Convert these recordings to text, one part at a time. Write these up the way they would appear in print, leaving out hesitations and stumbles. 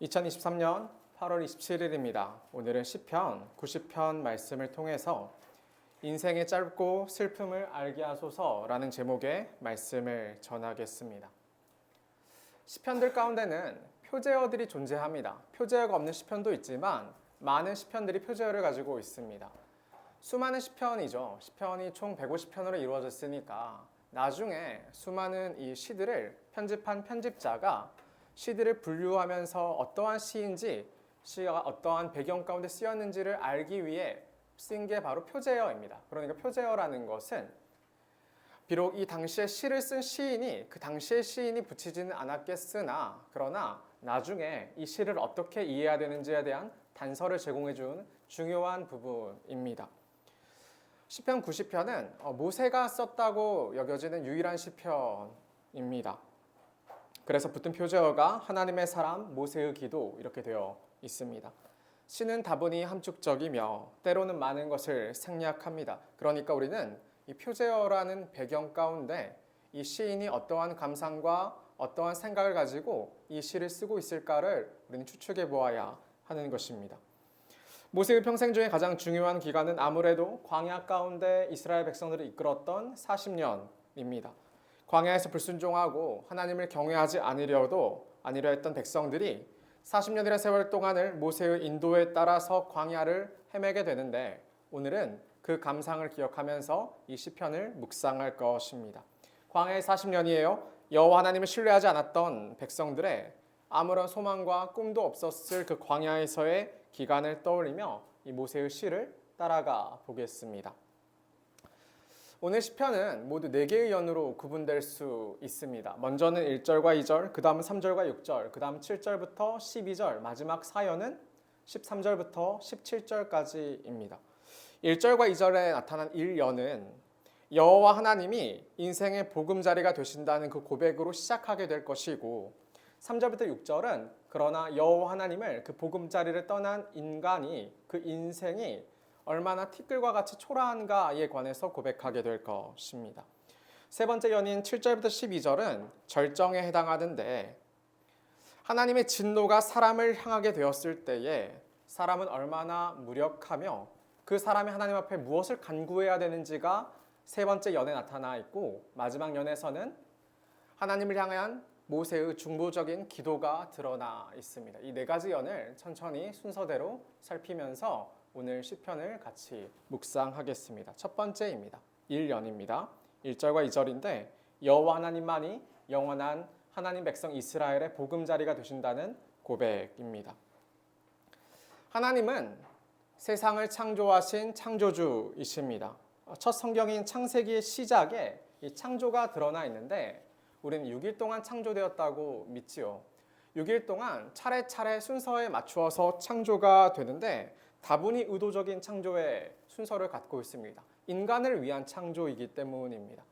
2023년 8월 27일입니다. 오늘은 시편 90편 말씀을 통해서 인생의 짧고 슬픔을 알게 하소서라는 제목의 말씀을 전하겠습니다. 시편들 가운데는 표제어들이 존재합니다. 표제어가 없는 시편도 있지만 많은 시편들이 표제어를 가지고 있습니다. 수많은 시편이죠. 시편이 총 150편으로 이루어졌으니까 나중에 수많은 이 시들을 편집한 편집자가 시들을 분류하면서 어떠한 시인지, 시가 어떠한 배경 가운데 쓰였는지를 알기 위해 쓴 게 바로 표제어입니다. 그러니까 표제어라는 것은 비록 이 당시에 시를 쓴 시인이 그 당시의 시인이 붙이지는 않았겠으나 그러나 나중에 이 시를 어떻게 이해해야 되는지에 대한 단서를 제공해 준 중요한 부분입니다. 시편 90편은 모세가 썼다고 여겨지는 유일한 시편입니다. 그래서 붙은 표제어가 하나님의 사람, 모세의 기도 이렇게 되어 있습니다. 시는 다분히 함축적이며 때로는 많은 것을 생략합니다. 그러니까 우리는 이 표제어라는 배경 가운데 이 시인이 어떠한 감상과 어떠한 생각을 가지고 이 시를 쓰고 있을까를 우리는 추측해 보아야 하는 것입니다. 모세의 평생 중에 가장 중요한 기간은 아무래도 광야 가운데 이스라엘 백성들을 이끌었던 40년입니다. 광야에서 불순종하고 하나님을 경외하지 않으려 했던 백성들이 40년이라는 세월 동안을 모세의 인도에 따라서 광야를 헤매게 되는데 오늘은 그 감상을 기억하면서 이 시편을 묵상할 것입니다. 광야의 40년이에요. 여호와 하나님을 신뢰하지 않았던 백성들의 아무런 소망과 꿈도 없었을 그 광야에서의 기간을 떠올리며 이 모세의 시를 따라가 보겠습니다. 오늘 시편은 모두 4개의 연으로 구분될 수 있습니다. 먼저는 1절과 2절, 그 다음은 3절과 6절, 그 다음 7절부터 12절, 마지막 4연은 13절부터 17절까지입니다. 1절과 2절에 나타난 1연은 여호와 하나님이 인생의 보금자리가 되신다는 그 고백으로 시작하게 될 것이고 3절부터 6절은 그러나 여호와 하나님을 그 보금자리를 떠난 인간이 그 인생이 얼마나 티끌과 같이 초라한가에 관해서 고백하게 될 것입니다. 세 번째 연인 7절부터 12절은 절정에 해당하는데 하나님의 진노가 사람을 향하게 되었을 때에 사람은 얼마나 무력하며 그 사람이 하나님 앞에 무엇을 간구해야 되는지가 세 번째 연에 나타나 있고 마지막 연에서는 하나님을 향한 모세의 중보적인 기도가 드러나 있습니다. 이 4가지 연을 천천히 순서대로 살피면서 오늘 시편을 같이 묵상하겠습니다. 첫 번째입니다. 1연입니다. 1절과 2절인데 여호와 하나님만이 영원한 하나님 백성 이스라엘의 보금자리가 되신다는 고백입니다. 하나님은 세상을 창조하신 창조주이십니다. 첫 성경인 창세기의 시작에 이 창조가 드러나 있는데 우리는 6일 동안 창조되었다고 믿지요. 6일 동안 차례차례 순서에 맞추어서 창조가 되는데 다분히 의도적인 창조의 순서를 갖고 있습니다. 인간을 위한 창조이기 때문입니다.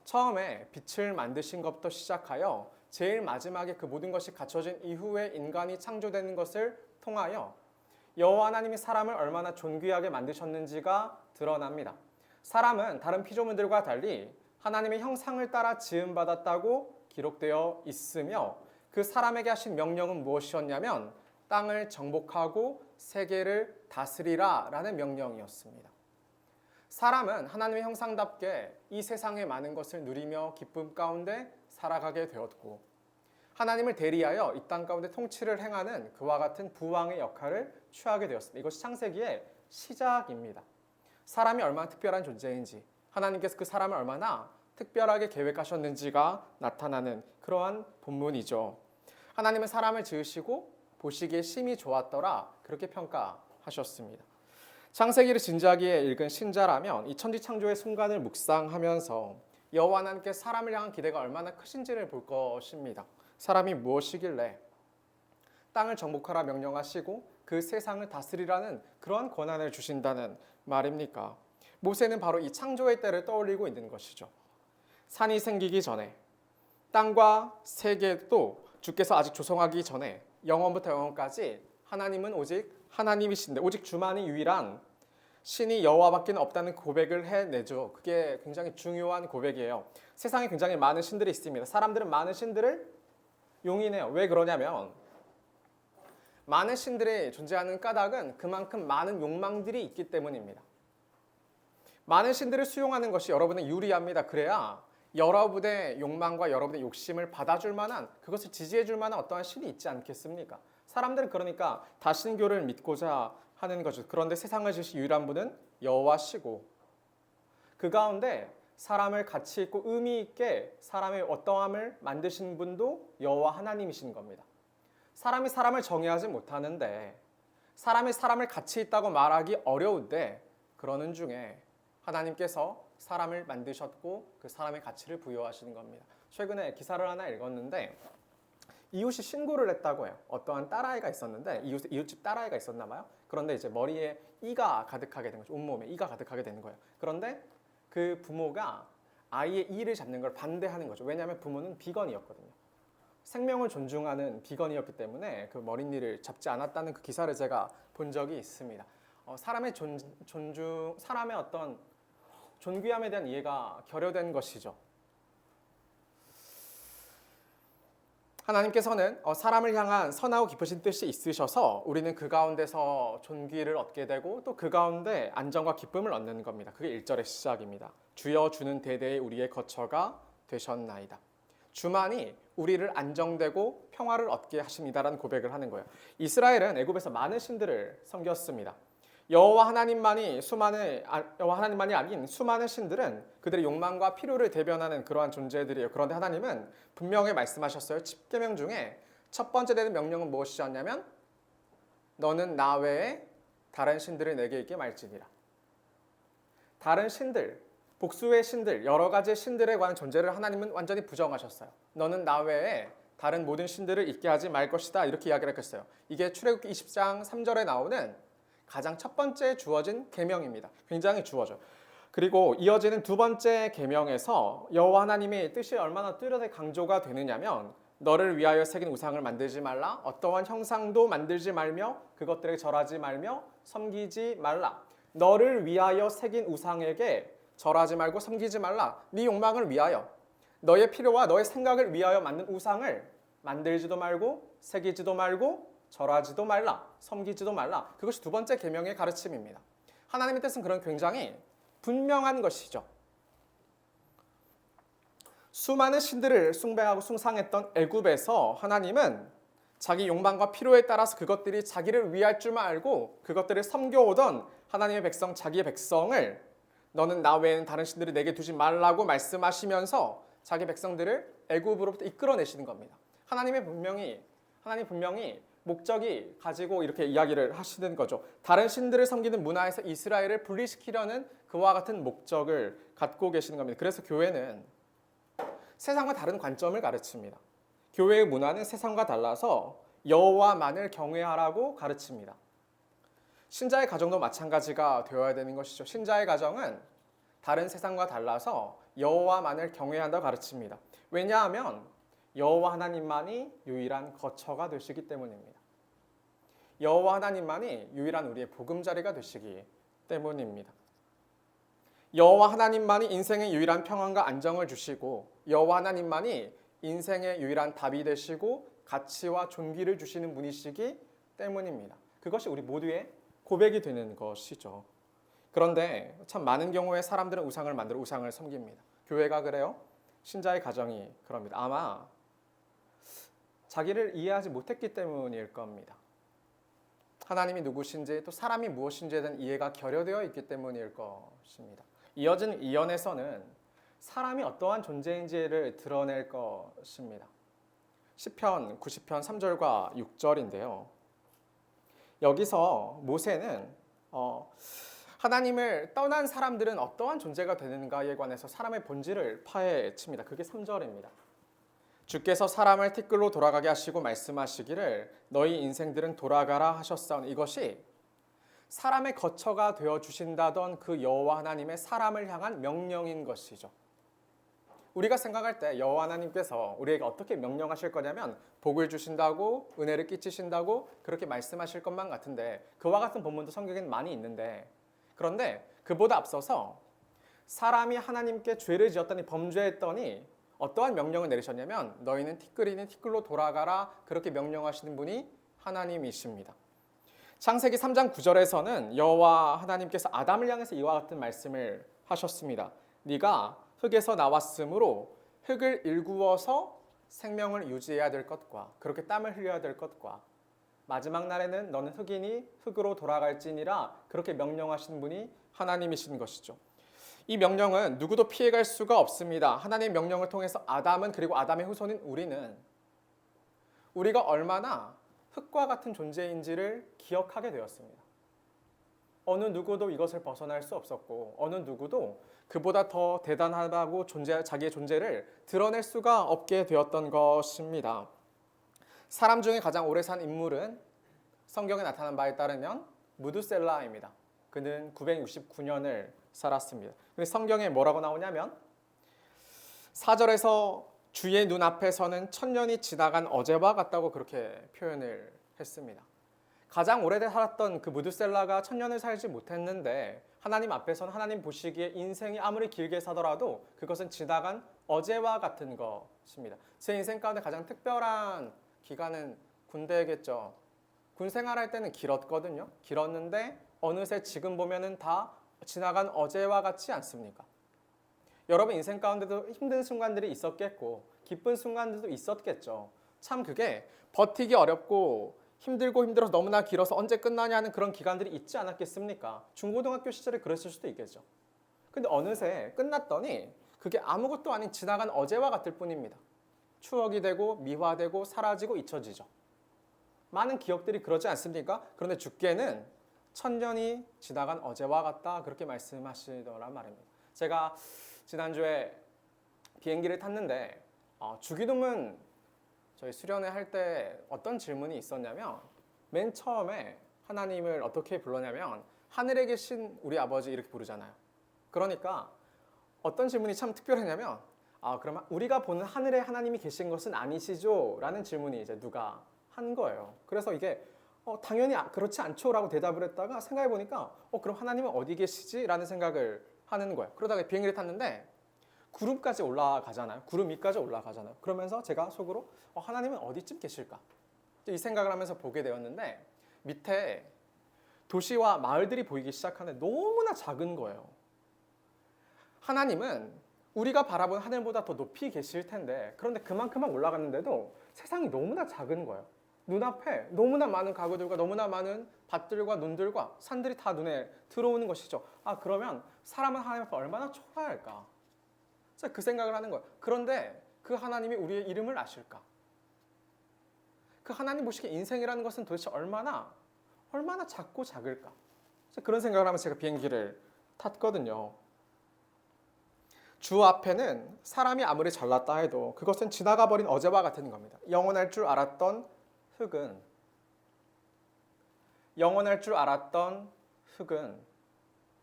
처음에 빛을 만드신 것부터 시작하여 제일 마지막에 그 모든 것이 갖춰진 이후에 인간이 창조되는 것을 통하여 여호와 하나님이 사람을 얼마나 존귀하게 만드셨는지가 드러납니다. 사람은 다른 피조물들과 달리 하나님의 형상을 따라 지음받았다고 기록되어 있으며 그 사람에게 하신 명령은 무엇이었냐면 땅을 정복하고 세계를 다스리라 라는 명령이었습니다. 사람은 하나님의 형상답게 이 세상의 많은 것을 누리며 기쁨 가운데 살아가게 되었고 하나님을 대리하여 이 땅 가운데 통치를 행하는 그와 같은 부왕의 역할을 취하게 되었습니다. 이것이 창세기의 시작입니다. 사람이 얼마나 특별한 존재인지 하나님께서 그 사람을 얼마나 특별하게 계획하셨는지가 나타나는 그러한 본문이죠. 하나님은 사람을 지으시고 보시기에 심히 좋았더라 그렇게 평가하셨습니다. 창세기를 진지하게 읽은 신자라면 이 천지창조의 순간을 묵상하면서 여호와 하나님께 사람을 향한 기대가 얼마나 크신지를 볼 것입니다. 사람이 무엇이길래 땅을 정복하라 명령하시고 그 세상을 다스리라는 그러한 권한을 주신다는 말입니까? 모세는 바로 이 창조의 때를 떠올리고 있는 것이죠. 산이 생기기 전에 땅과 세계도 주께서 아직 조성하기 전에 영원부터 영원까지 하나님은 오직 하나님이신데 오직 주만이 유일한 신이 여호와밖에 없다는 고백을 해내죠. 그게 굉장히 중요한 고백이에요. 세상에 굉장히 많은 신들이 있습니다. 사람들은 많은 신들을 용인해요. 왜 그러냐면 많은 신들이 존재하는 까닭은 그만큼 많은 욕망들이 있기 때문입니다. 많은 신들을 수용하는 것이 여러분은 유리합니다. 그래야 여러분의 욕망과 여러분의 욕심을 받아줄 만한, 그것을 지지해줄 만한 어떠한 신이 있지 않겠습니까? 사람들은 그러니까 다신교를 믿고자 하는 거죠. 그런데 세상을 지으신 유일한 분은 여호와시고, 그 가운데 사람을 가치 있고 의미 있게 사람의 어떠함을 만드신 분도 여호와 하나님이신 겁니다. 사람이 사람을 정의하지 못하는데, 사람이 사람을 가치 있다고 말하기 어려운데, 그러는 중에 하나님께서 사람을 만드셨고 그 사람의 가치를 부여하시는 겁니다. 최근에 기사를 하나 읽었는데 이웃이 신고를 했다고 해요. 어떠한 딸아이가 있었는데 이웃집 딸아이가 있었나 봐요. 그런데 이제 머리에 이가 가득하게 된 거죠. 온몸에 이가 가득하게 되는 거예요. 그런데 그 부모가 아이의 이를 잡는 걸 반대하는 거죠. 왜냐하면 부모는 비건이었거든요. 생명을 존중하는 비건이었기 때문에 그 머리니를 잡지 않았다는 그 기사를 제가 본 적이 있습니다. 사람의 존중, 사람의 어떤 존귀함에 대한 이해가 결여된 것이죠. 하나님께서는 사람을 향한 선하고 깊으신 뜻이 있으셔서 우리는 그 가운데서 존귀를 얻게 되고 또 그 가운데 안정과 기쁨을 얻는 겁니다. 그게 1절의 시작입니다. 주여 주는 대대에 우리의 거처가 되셨나이다. 주만이 우리를 안정되고 평화를 얻게 하십니다라는 고백을 하는 거예요. 이스라엘은 애굽에서 많은 신들을 섬겼습니다. 여호와 하나님만이 아닌 수많은 신들은 그들의 욕망과 필요를 대변하는 그러한 존재들이에요. 그런데 하나님은 분명히 말씀하셨어요. 10계명 중에 첫 번째 되는 명령은 무엇이었냐면 너는 나 외에 다른 신들을 내게 있게 말지니라. 다른 신들, 복수의 신들, 여러 가지의 신들에 관한 존재를 하나님은 완전히 부정하셨어요. 너는 나 외에 다른 모든 신들을 있게 하지 말 것이다. 이렇게 이야기를 했어요. 이게 출애굽기 20장 3절에 나오는 가장 첫 번째 주어진 계명입니다. 굉장히 주어져. 그리고 이어지는 두 번째 계명에서 여호와 하나님의 뜻이 얼마나 뚜렷하게 강조가 되느냐면 너를 위하여 새긴 우상을 만들지 말라. 어떠한 형상도 만들지 말며 그것들에 절하지 말며 섬기지 말라. 너를 위하여 새긴 우상에게 절하지 말고 섬기지 말라. 네 욕망을 위하여, 너의 필요와 너의 생각을 위하여 만든 우상을 만들지도 말고 새기지도 말고 절하지도 말라, 섬기지도 말라. 그것이 두 번째 계명의 가르침입니다. 하나님의 뜻은 그런 굉장히 분명한 것이죠. 수많은 신들을 숭배하고 숭상했던 애굽에서 하나님은 자기 욕망과 필요에 따라서 그것들이 자기를 위할 줄만 알고 그것들을 섬겨오던 하나님의 백성, 자기의 백성을 너는 나 외에는 다른 신들을 내게 두지 말라고 말씀하시면서 자기 백성들을 애굽으로부터 이끌어내시는 겁니다. 하나님 분명히 목적이 가지고 이렇게 이야기를 하시는 거죠. 다른 신들을 섬기는 문화에서 이스라엘을 분리시키려는 그와 같은 목적을 갖고 계시는 겁니다. 그래서 교회는 세상과 다른 관점을 가르칩니다. 교회의 문화는 세상과 달라서 여호와만을 경외하라고 가르칩니다. 신자의 가정도 마찬가지가 되어야 되는 것이죠. 신자의 가정은 다른 세상과 달라서 여호와만을 경외한다고 가르칩니다. 왜냐하면 여호와 하나님만이 유일한 거처가 되시기 때문입니다. 여호와 하나님만이 유일한 우리의 보금자리가 되시기 때문입니다. 여호와 하나님만이 인생의 유일한 평안과 안정을 주시고 여호와 하나님만이 인생의 유일한 답이 되시고 가치와 존귀를 주시는 분이시기 때문입니다. 그것이 우리 모두의 고백이 되는 것이죠. 그런데 참 많은 경우에 사람들은 우상을 만들어 우상을 섬깁니다. 교회가 그래요? 신자의 가정이 그럽니다. 아마 자기를 이해하지 못했기 때문일 겁니다. 하나님이 누구신지 또 사람이 무엇인지에 대한 이해가 결여되어 있기 때문일 것입니다. 이어진 이연에서는 사람이 어떠한 존재인지를 드러낼 것입니다. 시편 90편 3절과 6절인데요. 여기서 모세는 하나님을 떠난 사람들은 어떠한 존재가 되는가에 관해서 사람의 본질을 파헤칩니다. 그게 3절입니다. 주께서 사람을 티끌로 돌아가게 하시고 말씀하시기를 너희 인생들은 돌아가라 하셨사오니 이것이 사람의 거처가 되어 주신다던 그 여호와 하나님의 사람을 향한 명령인 것이죠. 우리가 생각할 때 여호와 하나님께서 우리에게 어떻게 명령하실 거냐면 복을 주신다고 은혜를 끼치신다고 그렇게 말씀하실 것만 같은데 그와 같은 본문도 성경에는 많이 있는데 그런데 그보다 앞서서 사람이 하나님께 죄를 지었더니 범죄했더니 어떠한 명령을 내리셨냐면 너희는 티끌이니 티끌로 돌아가라 그렇게 명령하시는 분이 하나님이십니다. 창세기 3장 9절에서는 여호와 하나님께서 아담을 향해서 이와 같은 말씀을 하셨습니다. 네가 흙에서 나왔으므로 흙을 일구어서 생명을 유지해야 될 것과 그렇게 땀을 흘려야 될 것과 마지막 날에는 너는 흙이니 흙으로 돌아갈지니라 그렇게 명령하신 분이 하나님이신 것이죠. 이 명령은 누구도 피해갈 수가 없습니다. 하나님의 명령을 통해서 아담은 그리고 아담의 후손인 우리가 얼마나 흙과 같은 존재인지를 기억하게 되었습니다. 어느 누구도 이것을 벗어날 수 없었고 어느 누구도 그보다 더 대단하다고 자기의 존재를 드러낼 수가 없게 되었던 것입니다. 사람 중에 가장 오래 산 인물은 성경에 나타난 바에 따르면 무드셀라입니다. 그는 969년을 살았습니다. 근데 성경에 뭐라고 나오냐면 4절에서 주의 눈앞에서는 천년이 지나간 어제와 같다고 그렇게 표현을 했습니다. 가장 오래 살았던 그 무드셀라가 천년을 살지 못했는데 하나님 앞에서는 하나님 보시기에 인생이 아무리 길게 사더라도 그것은 지나간 어제와 같은 것입니다. 제 인생 가운데 가장 특별한 기간은 군대겠죠. 군 생활할 때는 길었거든요. 길었는데 어느새 지금 보면은 다 지나간 어제와 같지 않습니까? 여러분 인생 가운데도 힘든 순간들이 있었겠고 기쁜 순간들도 있었겠죠. 참 그게 버티기 어렵고 힘들어서 너무나 길어서 언제 끝나냐는 그런 기간들이 있지 않았겠습니까? 중고등학교 시절에 그랬을 수도 있겠죠. 근데 어느새 끝났더니 그게 아무것도 아닌 지나간 어제와 같을 뿐입니다. 추억이 되고 미화되고 사라지고 잊혀지죠. 많은 기억들이 그러지 않습니까? 그런데 주께는 천년이 지나간 어제와 같다 그렇게 말씀하시더란 말입니다. 제가 지난주에 비행기를 탔는데 주기도문 저희 수련회 할 때 어떤 질문이 있었냐면 맨 처음에 하나님을 어떻게 불렀냐면 하늘에 계신 우리 아버지 이렇게 부르잖아요. 그러니까 어떤 질문이 참 특별했냐면 그러면 우리가 보는 하늘에 하나님이 계신 것은 아니시죠? 라는 질문이 이제 누가 한 거예요. 그래서 이게 당연히 그렇지 않죠 라고 대답을 했다가 생각해 보니까 그럼 하나님은 어디 계시지? 라는 생각을 하는 거예요. 그러다가 비행기를 탔는데 구름까지 올라가잖아요. 구름 위까지 올라가잖아요. 그러면서 제가 속으로 하나님은 어디쯤 계실까? 이 생각을 하면서 보게 되었는데 밑에 도시와 마을들이 보이기 시작하는데 너무나 작은 거예요. 하나님은 우리가 바라본 하늘보다 더 높이 계실 텐데 그런데 그만큼만 올라갔는데도 세상이 너무나 작은 거예요. 눈앞에 너무나 많은 가구들과 너무나 많은 밭들과 눈들과 산들이 다 눈에 들어오는 것이죠. 그러면 사람은 하나님 앞에 얼마나 초라할까? 그 생각을 하는 거예요. 그런데 그 하나님이 우리의 이름을 아실까? 그 하나님 보시기에 인생이라는 것은 도대체 얼마나 작고 작을까? 그런 생각을 하면서 제가 비행기를 탔거든요. 주 앞에는 사람이 아무리 잘났다 해도 그것은 지나가 버린 어제와 같은 겁니다. 영원할 줄 알았던 흙은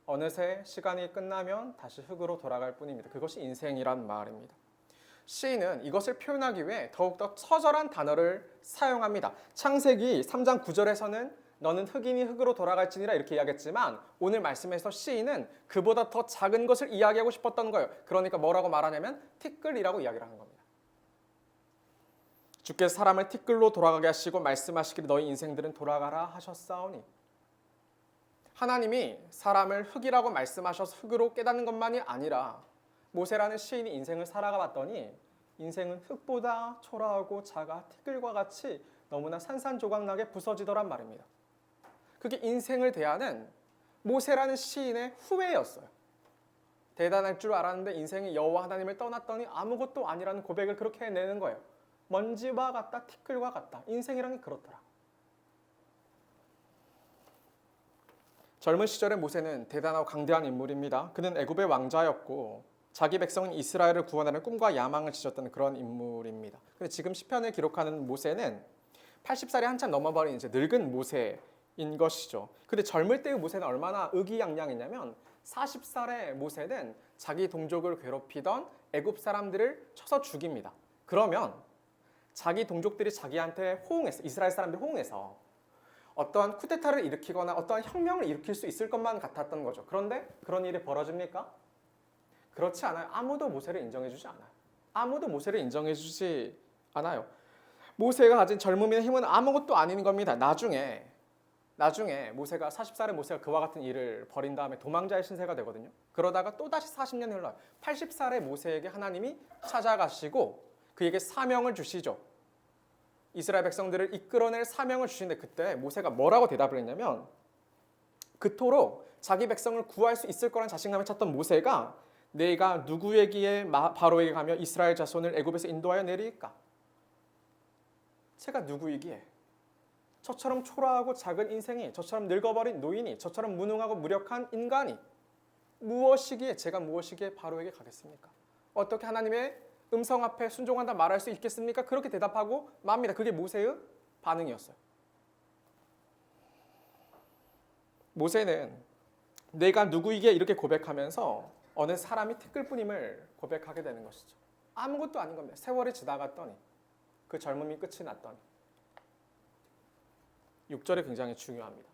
어느새 시간이 끝나면 다시 흙으로 돌아갈 뿐입니다. 그것이 인생이란 말입니다. 시인은 이것을 표현하기 위해 더욱더 처절한 단어를 사용합니다. 창세기 3장 9절에서는 너는 흙이니 흙으로 돌아갈지니라 이렇게 이야기했지만 오늘 말씀에서 시인은 그보다 더 작은 것을 이야기하고 싶었던 거예요. 그러니까 뭐라고 말하냐면 티끌이라고 이야기를 하는 겁니다. 주께서 사람을 티끌로 돌아가게 하시고 말씀하시기를 너희 인생들은 돌아가라 하셨사오니 하나님이 사람을 흙이라고 말씀하셔서 흙으로 깨닫는 것만이 아니라 모세라는 시인이 인생을 살아가 봤더니 인생은 흙보다 초라하고 작아 티끌과 같이 너무나 산산조각나게 부서지더란 말입니다. 그게 인생을 대하는 모세라는 시인의 후회였어요. 대단할 줄 알았는데 인생이 여호와 하나님을 떠났더니 아무것도 아니라는 고백을 그렇게 해내는 거예요. 먼지와 같다, 티끌과 같다. 인생이란 게 그렇더라. 젊은 시절의 모세는 대단하고 강대한 인물입니다. 그는 애굽의 왕자였고 자기 백성인 이스라엘을 구원하는 꿈과 야망을 지녔던 그런 인물입니다. 근데 지금 시편을 기록하는 모세는 80살이 한참 넘어버린 이제 늙은 모세인 것이죠. 근데 젊을 때의 모세는 얼마나 의기양양했냐면 40살의 모세는 자기 동족을 괴롭히던 애굽 사람들을 쳐서 죽입니다. 그러면 자기 동족들이 자기한테 호응해서 이스라엘 사람들이 호응해서 어떠한 쿠데타를 일으키거나 어떠한 혁명을 일으킬 수 있을 것만 같았던 거죠. 그런데 그런 일이 벌어집니까? 그렇지 않아요. 아무도 모세를 인정해주지 않아요. 모세가 가진 젊음이나 힘은 아무것도 아닌 겁니다. 나중에 모세가 40살의 모세가 그와 같은 일을 벌인 다음에 도망자의 신세가 되거든요. 그러다가 또다시 40년이 흘러요. 80살의 모세에게 하나님이 찾아가시고 그에게 사명을 주시죠. 이스라엘 백성들을 이끌어낼 사명을 주시는데 그때 모세가 뭐라고 대답을 했냐면 그토록 자기 백성을 구할 수 있을 거란 자신감을 찾던 모세가 내가 누구에게 바로에게 가며 이스라엘 자손을 애굽에서 인도하여 내리까? 제가 누구이기에? 저처럼 초라하고 작은 인생이, 저처럼 늙어버린 노인이, 저처럼 무능하고 무력한 인간이 제가 무엇이기에 바로에게 가겠습니까? 어떻게 하나님의 음성 앞에 순종한다 말할 수 있겠습니까? 그렇게 대답하고 맙니다. 그게 모세의 반응이었어요. 모세는 내가 누구이기에 이렇게 고백하면서 어느 사람이 티끌뿐임을 고백하게 되는 것이죠. 아무것도 아닌 겁니다. 세월이 지나갔더니 그 젊음이 끝이 났더니 6절이 굉장히 중요합니다.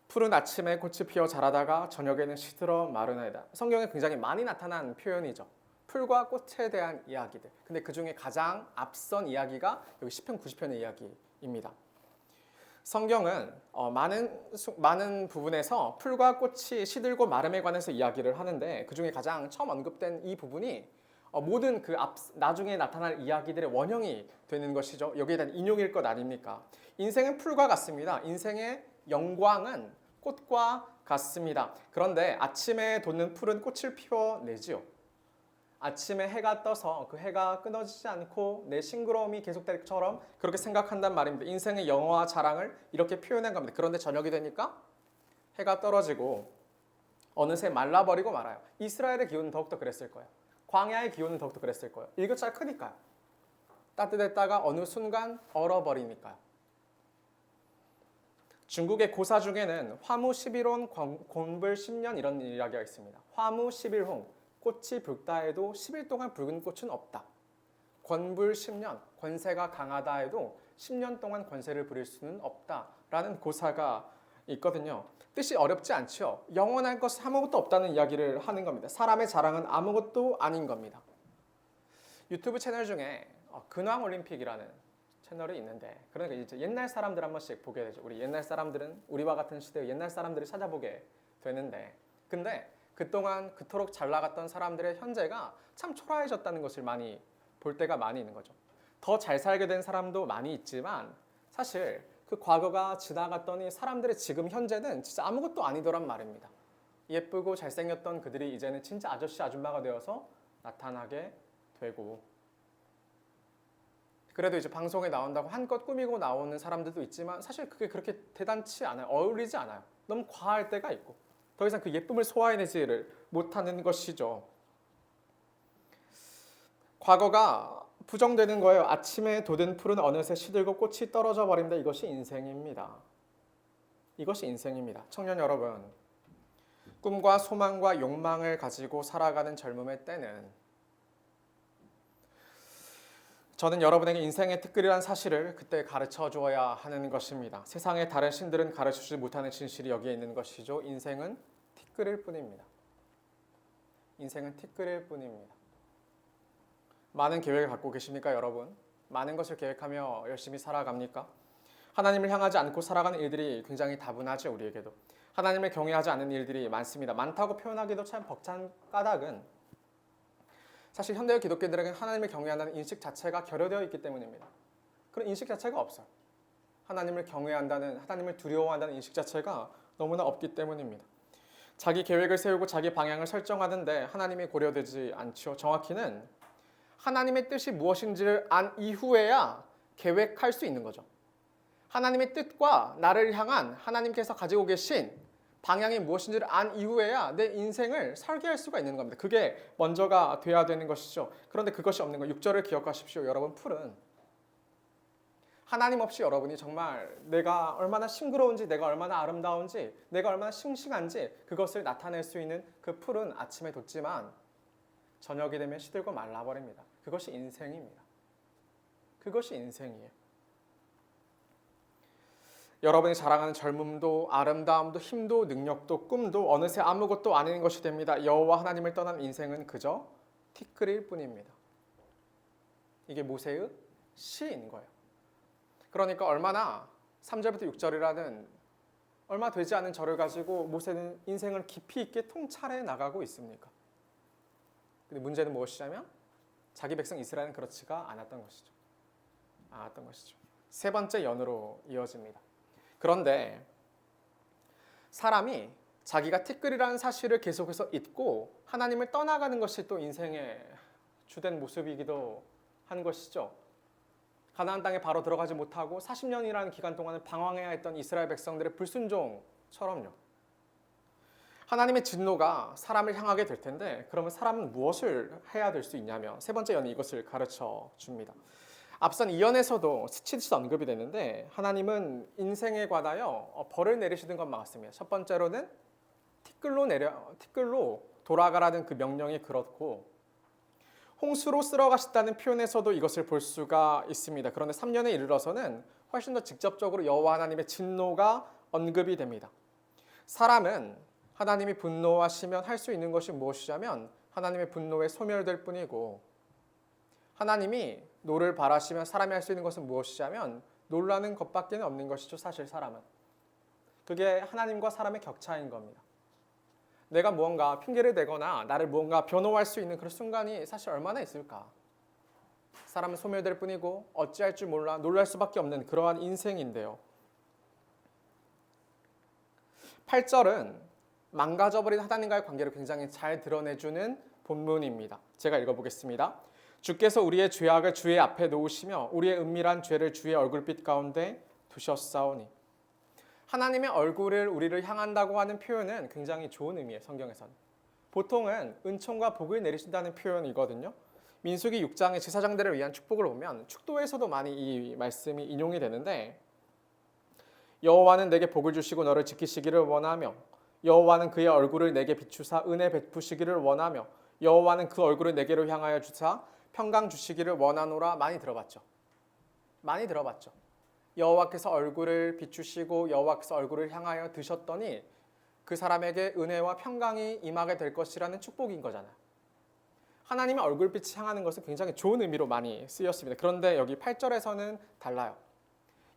푸른 아침에 꽃이 피어 자라다가 저녁에는 시들어 마르나이다. 성경에 굉장히 많이 나타난 표현이죠. 풀과 꽃에 대한 이야기들. 근데 그 중에 가장 앞선 이야기가 여기 시편 90편의 이야기입니다. 성경은 많은 부분에서 풀과 꽃이 시들고 마름에 관해서 이야기를 하는데 그 중에 가장 처음 언급된 이 부분이 모든 나중에 나타날 이야기들의 원형이 되는 것이죠. 여기에 대한 인용일 것 아닙니까? 인생은 풀과 같습니다. 인생의 영광은 꽃과 같습니다. 그런데 아침에 돋는 풀은 꽃을 피워내지요. 아침에 해가 떠서 그 해가 끊어지지 않고 내 싱그러움이 계속될 것처럼 그렇게 생각한단 말입니다. 인생의 영화와 자랑을 이렇게 표현한 겁니다. 그런데 저녁이 되니까 해가 떨어지고 어느새 말라버리고 말아요. 이스라엘의 기온은 더욱더 그랬을 거예요. 광야의 기온은 더욱더 그랬을 거예요. 일교차가 크니까요. 따뜻했다가 어느 순간 얼어버리니까요. 중국의 고사 중에는 화무 11혼 곤불 10년 이런 이야기가 있습니다. 화무 11홍 꽃이 붉다 해도 10일 동안 붉은 꽃은 없다. 권불 10년 권세가 강하다 해도 10년 동안 권세를 부릴 수는 없다라는 고사가 있거든요. 뜻이 어렵지 않죠. 영원할 것이 아무것도 없다는 이야기를 하는 겁니다. 사람의 자랑은 아무것도 아닌 겁니다. 유튜브 채널 중에 근황 올림픽이라는 채널이 있는데 그러니까 이제 옛날 사람들 한 번씩 보게 되죠. 우리 옛날 사람들은 우리와 같은 시대의 옛날 사람들을 찾아보게 되는데 근데 그동안 그토록 잘 나갔던 사람들의 현재가 참 초라해졌다는 것을 많이 볼 때가 많이 있는 거죠. 더 잘 살게 된 사람도 많이 있지만 사실 그 과거가 지나갔더니 사람들의 지금 현재는 진짜 아무것도 아니더란 말입니다. 예쁘고 잘생겼던 그들이 이제는 진짜 아저씨 아줌마가 되어서 나타나게 되고 그래도 이제 방송에 나온다고 한껏 꾸미고 나오는 사람들도 있지만 사실 그게 그렇게 대단치 않아요. 어울리지 않아요. 너무 과할 때가 있고 더 이상 그 예쁨을 소화해내지를 못하는 것이죠. 과거가 부정되는 거예요. 아침에 돋은 풀은 어느새 시들고 꽃이 떨어져 버린다. 이것이 인생입니다. 이것이 인생입니다. 청년 여러분, 꿈과 소망과 욕망을 가지고 살아가는 젊음의 때는 저는 여러분에게 인생의 특글이라는 사실을 그때 가르쳐 주어야 하는 것입니다. 세상의 다른 신들은 가르쳐주지 못하는 진실이 여기에 있는 것이죠. 인생은 티끌일 뿐입니다. 인생은 티끌일 뿐입니다. 많은 계획을 갖고 계십니까, 여러분? 많은 것을 계획하며 열심히 살아갑니까? 하나님을 향하지 않고 살아가는 일들이 굉장히 다분하죠, 우리에게도. 하나님을 경외하지 않는 일들이 많습니다. 많다고 표현하기도 참 벅찬 까닭은 사실 현대의 기독교인들에게는 하나님을 경외한다는 인식 자체가 결여되어 있기 때문입니다. 그런 인식 자체가 없어요. 하나님을 경외한다는, 하나님을 두려워한다는 인식 자체가 너무나 없기 때문입니다. 자기 계획을 세우고 자기 방향을 설정하는데 하나님이 고려되지 않죠. 정확히는 하나님의 뜻이 무엇인지를 안 이후에야 계획할 수 있는 거죠. 하나님의 뜻과 나를 향한 하나님께서 가지고 계신 방향이 무엇인지를 안 이후에야 내 인생을 설계할 수가 있는 겁니다. 그게 먼저가 돼야 되는 것이죠. 그런데 그것이 없는 거. 6절을 기억하십시오. 여러분, 풀은 하나님 없이 여러분이 정말 내가 얼마나 싱그러운지, 내가 얼마나 아름다운지, 내가 얼마나 싱싱한지 그것을 나타낼 수 있는 그 풀은 아침에 돋지만 저녁이 되면 시들고 말라버립니다. 그것이 인생입니다. 그것이 인생이에요. 여러분이 자랑하는 젊음도 아름다움도 힘도 능력도 꿈도 어느새 아무것도 아닌 것이 됩니다. 여호와 하나님을 떠난 인생은 그저 티끌일 뿐입니다. 이게 모세의 시인 거예요. 그러니까 얼마나 3절부터 6절이라는 얼마 되지 않은 절을 가지고 모세는 인생을 깊이 있게 통찰해 나가고 있습니까? 근데 문제는 무엇이냐면 자기 백성 이스라엘은 그렇지가 않았던 것이죠. 세 번째 연으로 이어집니다. 그런데 사람이 자기가 티끌이라는 사실을 계속해서 잊고 하나님을 떠나가는 것이 또 인생의 주된 모습이기도 한 것이죠. 가나안 땅에 바로 들어가지 못하고 40년이라는 기간 동안을 방황해야 했던 이스라엘 백성들의 불순종처럼요. 하나님의 진노가 사람을 향하게 될 텐데 그러면 사람은 무엇을 해야 될 수 있냐면 세 번째 연이 이것을 가르쳐 줍니다. 앞선 2연에서도 스치듯이 언급이 되는데 하나님은 인생에 관하여 벌을 내리시는 것 같습니다. 첫 번째로는 티끌로 돌아가라는 그 명령이 그렇고 홍수로 쓸어가셨다는 표현에서도 이것을 볼 수가 있습니다. 그런데 3년에 이르러서는 훨씬 더 직접적으로 여호와 하나님의 진노가 언급이 됩니다. 사람은 하나님이 분노하시면 할 수 있는 것이 무엇이냐면 하나님의 분노에 소멸될 뿐이고 하나님이 노를 바라시면 사람이 할 수 있는 것은 무엇이냐면 놀라는 것밖에 없는 것이죠. 사실 사람은. 그게 하나님과 사람의 격차인 겁니다. 내가 무언가 핑계를 대거나 나를 무언가 변호할 수 있는 그런 순간이 사실 얼마나 있을까? 사람은 소멸될 뿐이고 어찌할 줄 몰라 놀랄 수밖에 없는 그러한 인생인데요. 8절은 망가져버린 하나님과의 관계를 굉장히 잘 드러내주는 본문입니다. 제가 읽어보겠습니다. 주께서 우리의 죄악을 주의 앞에 놓으시며 우리의 은밀한 죄를 주의 얼굴빛 가운데 두셨사오니. 하나님의 얼굴을 우리를 향한다고 하는 표현은 굉장히 좋은 의미예요. 성경에서는. 보통은 은총과 복을 내리신다는 표현이거든요. 민수기 6장의 제사장들을 위한 축복을 보면 축도에서도 많이 이 말씀이 인용이 되는데 여호와는 내게 복을 주시고 너를 지키시기를 원하며 여호와는 그의 얼굴을 내게 비추사 은혜 베푸시기를 원하며 여호와는 그 얼굴을 내게로 향하여 주사 평강 주시기를 원하노라. 많이 들어봤죠. 여호와께서 얼굴을 비추시고 여호와께서 얼굴을 향하여 드셨더니 그 사람에게 은혜와 평강이 임하게 될 것이라는 축복인 거잖아요. 하나님의 얼굴빛이 향하는 것은 굉장히 좋은 의미로 많이 쓰였습니다. 그런데 여기 8절에서는 달라요.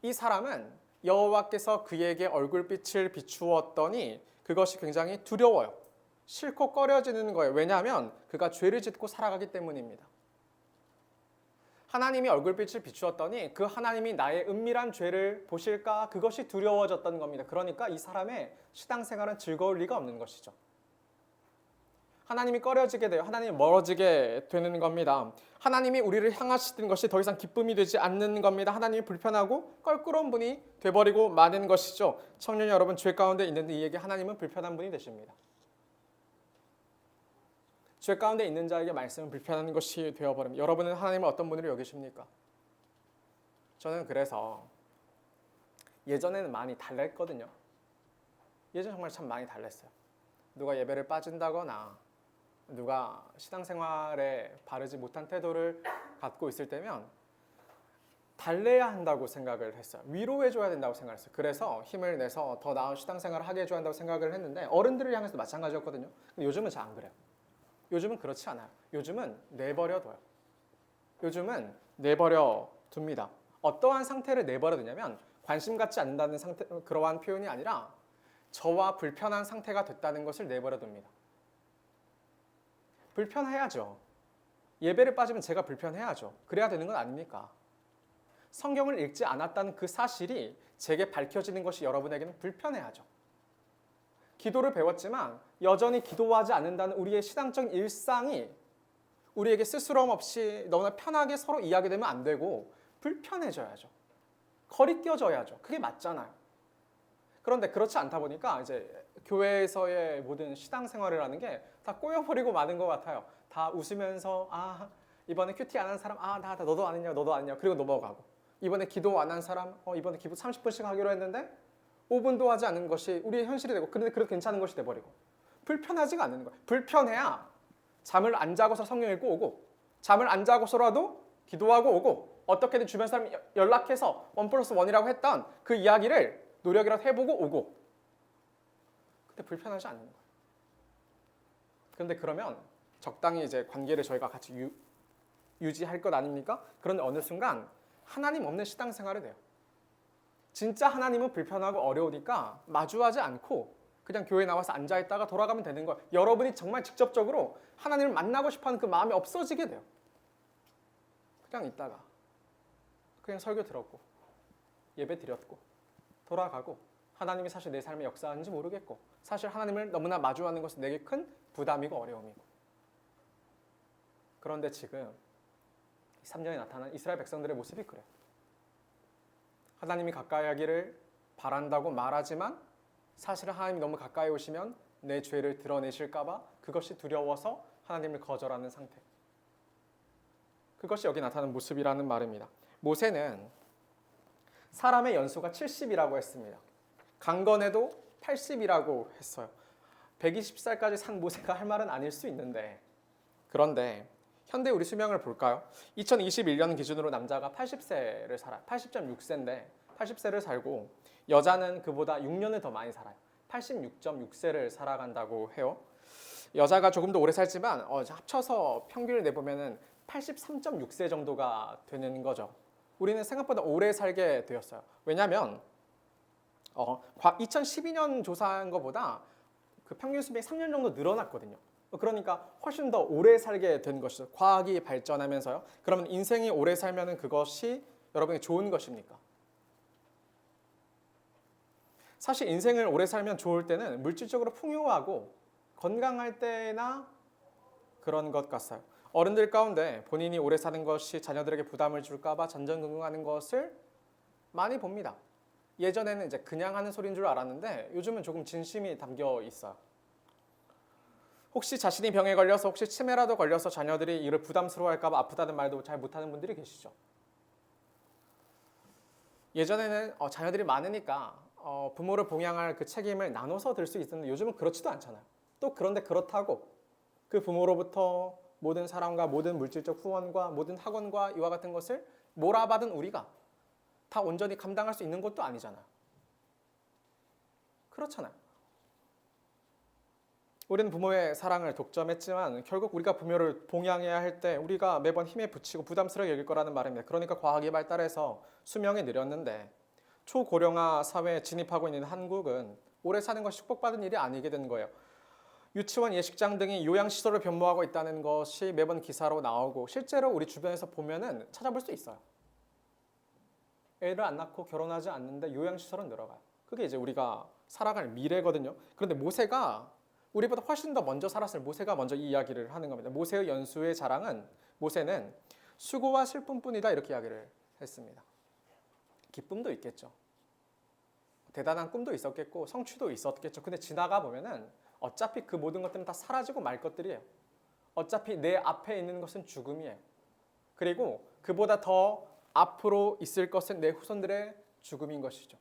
이 사람은 여호와께서 그에게 얼굴빛을 비추었더니 그것이 굉장히 두려워요. 싫고 꺼려지는 거예요. 왜냐하면 그가 죄를 짓고 살아가기 때문입니다. 하나님이 얼굴빛을 비추었더니 그 하나님이 나의 은밀한 죄를 보실까 그것이 두려워졌던 겁니다. 그러니까 이 사람의 신앙생활은 즐거울 리가 없는 것이죠. 하나님이 꺼려지게 돼요. 하나님이 멀어지게 되는 겁니다. 하나님이 우리를 향하시는 것이 더 이상 기쁨이 되지 않는 겁니다. 하나님이 불편하고 껄끄러운 분이 돼버리고 마는 것이죠. 청년 여러분, 죄 가운데 있는데 이에게 하나님은 불편한 분이 되십니다. 죄 가운데 있는 자에게 말씀은 불편한 것이 되어버립니다. 여러분은 하나님을 어떤 분으로 여기십니까? 저는 그래서 예전에는 많이 달랬거든요. 예전 정말 참 많이 달랬어요. 누가 예배를 빠진다거나 누가 신앙생활에 바르지 못한 태도를 갖고 있을 때면 달래야 한다고 생각을 했어요. 위로해줘야 된다고 생각했어요. 그래서 힘을 내서 더 나은 신앙생활을 하게 해줘야 한다고 생각을 했는데 어른들을 향해서도 마찬가지였거든요. 근데 요즘은 잘 안 그래요. 요즘은 그렇지 않아요. 요즘은 내버려둬요. 요즘은 내버려 둡니다. 어떠한 상태를 내버려 두냐면 관심 갖지 않는다는 상태, 그러한 표현이 아니라 저와 불편한 상태가 됐다는 것을 내버려 둡니다. 불편해야죠. 예배를 빠지면 제가 불편해야죠. 그래야 되는 건 아닙니까? 성경을 읽지 않았다는 그 사실이 제게 밝혀지는 것이 여러분에게는 불편해야죠. 기도를 배웠지만 여전히 기도하지 않는다는 우리의 신앙적 일상이 우리에게 스스럼 없이 너무나 편하게 서로 이야기되면 안 되고 불편해져야죠. 거리껴져야죠. 그게 맞잖아요. 그런데 그렇지 않다 보니까 이제 교회에서의 모든 신앙생활이라는 게 다 꼬여버리고 마는 것 같아요. 다 웃으면서 이번에 큐티 안 한 사람 나 너도 안 했냐 그리고 넘어가고 이번에 기도 안 한 사람 이번에 기도 30분씩 하기로 했는데 5분도 하지 않는 것이 우리의 현실이 되고 그런데 그래도 괜찮은 것이 돼버리고 불편하지가 않는 거예요. 불편해야 잠을 안 자고서 성경 읽고 오고 잠을 안 자고서라도 기도하고 오고 어떻게든 주변 사람 연락해서 1+1이라고 했던 그 이야기를 노력이라도 해보고 오고 근데 불편하지 않는 거예요. 그런데 그러면 적당히 이제 관계를 저희가 같이 유지할 것 아닙니까? 그런데 어느 순간 하나님 없는 신앙생활이 돼요. 진짜 하나님은 불편하고 어려우니까 마주하지 않고 그냥 교회 나와서 앉아있다가 돌아가면 되는 거예요. 여러분이 정말 직접적으로 하나님을 만나고 싶어하는 그 마음이 없어지게 돼요. 그냥 있다가 그냥 설교 들었고 예배 드렸고 돌아가고 하나님이 사실 내 삶에 역사하는지 모르겠고 사실 하나님을 너무나 마주하는 것은 내게 큰 부담이고 어려움이고 그런데 지금 3년에 나타난 이스라엘 백성들의 모습이 그래요. 하나님이 가까이 하기를 바란다고 말하지만 사실은 하나님이 너무 가까이 오시면 내 죄를 드러내실까 봐 그것이 두려워서 하나님을 거절하는 상태. 그것이 여기 나타나는 모습이라는 말입니다. 모세는 사람의 연수가 70이라고 했습니다. 강건해도 80이라고 했어요. 120살까지 산 모세가 할 말은 아닐 수 있는데 그런데 현대 우리 수명을 볼까요? 2021년 기준으로 남자가 80세를 살아요. 80.6세인데 80세를 살고 여자는 그보다 6년을 더 많이 살아요. 86.6세를 살아간다고 해요. 여자가 조금 더 오래 살지만 합쳐서 평균을 내보면 83.6세 정도가 되는 거죠. 우리는 생각보다 오래 살게 되었어요. 왜냐하면 2012년 조사한 것보다 그 평균 수명이 3년 정도 늘어났거든요. 그러니까 훨씬 더 오래 살게 된 것이죠. 과학이 발전하면서요. 그러면 인생이 오래 살면 그것이 여러분에게 좋은 것입니까? 사실 인생을 오래 살면 좋을 때는 물질적으로 풍요하고 건강할 때나 그런 것 같아요. 어른들 가운데 본인이 오래 사는 것이 자녀들에게 부담을 줄까 봐 전전긍긍하는 것을 많이 봅니다. 예전에는 이제 그냥 하는 소리인 줄 알았는데 요즘은 조금 진심이 담겨 있어요. 혹시 자신이 병에 걸려서 혹시 치매라도 걸려서 자녀들이 이를 부담스러워할까 봐 아프다는 말도 잘 못하는 분들이 계시죠. 예전에는 자녀들이 많으니까 부모를 봉양할 그 책임을 나눠서 들 수 있었는데 요즘은 그렇지도 않잖아요. 또 그런데 그렇다고 그 부모로부터 모든 사랑과 모든 물질적 후원과 모든 학원과 이와 같은 것을 몰아받은 우리가 다 온전히 감당할 수 있는 것도 아니잖아요. 그렇잖아요. 우리는 부모의 사랑을 독점했지만 결국 우리가 부모를 봉양해야 할 때 우리가 매번 힘에 부치고 부담스럽게 여길 거라는 말입니다. 그러니까 과학이 발달해서 수명이 느렸는데 초고령화 사회에 진입하고 있는 한국은 오래 사는 것이 축복받은 일이 아니게 된 거예요. 유치원, 예식장 등이 요양시설을 변모하고 있다는 것이 매번 기사로 나오고 실제로 우리 주변에서 보면은 찾아볼 수 있어요. 애를 안 낳고 결혼하지 않는데 요양시설은 늘어가요. 그게 이제 우리가 살아갈 미래거든요. 그런데 모세가 우리보다 훨씬 더 먼저 살았을 모세가 먼저 이 이야기를 하는 겁니다. 모세의 연수의 자랑은 모세는 수고와 슬픔뿐이다 이렇게 이야기를 했습니다. 기쁨도 있겠죠. 대단한 꿈도 있었겠고 성취도 있었겠죠. 근데 지나가 보면은 어차피 그 모든 것들은 다 사라지고 말 것들이에요. 어차피 내 앞에 있는 것은 죽음이에요. 그리고 그보다 더 앞으로 있을 것은 내 후손들의 죽음인 것이죠.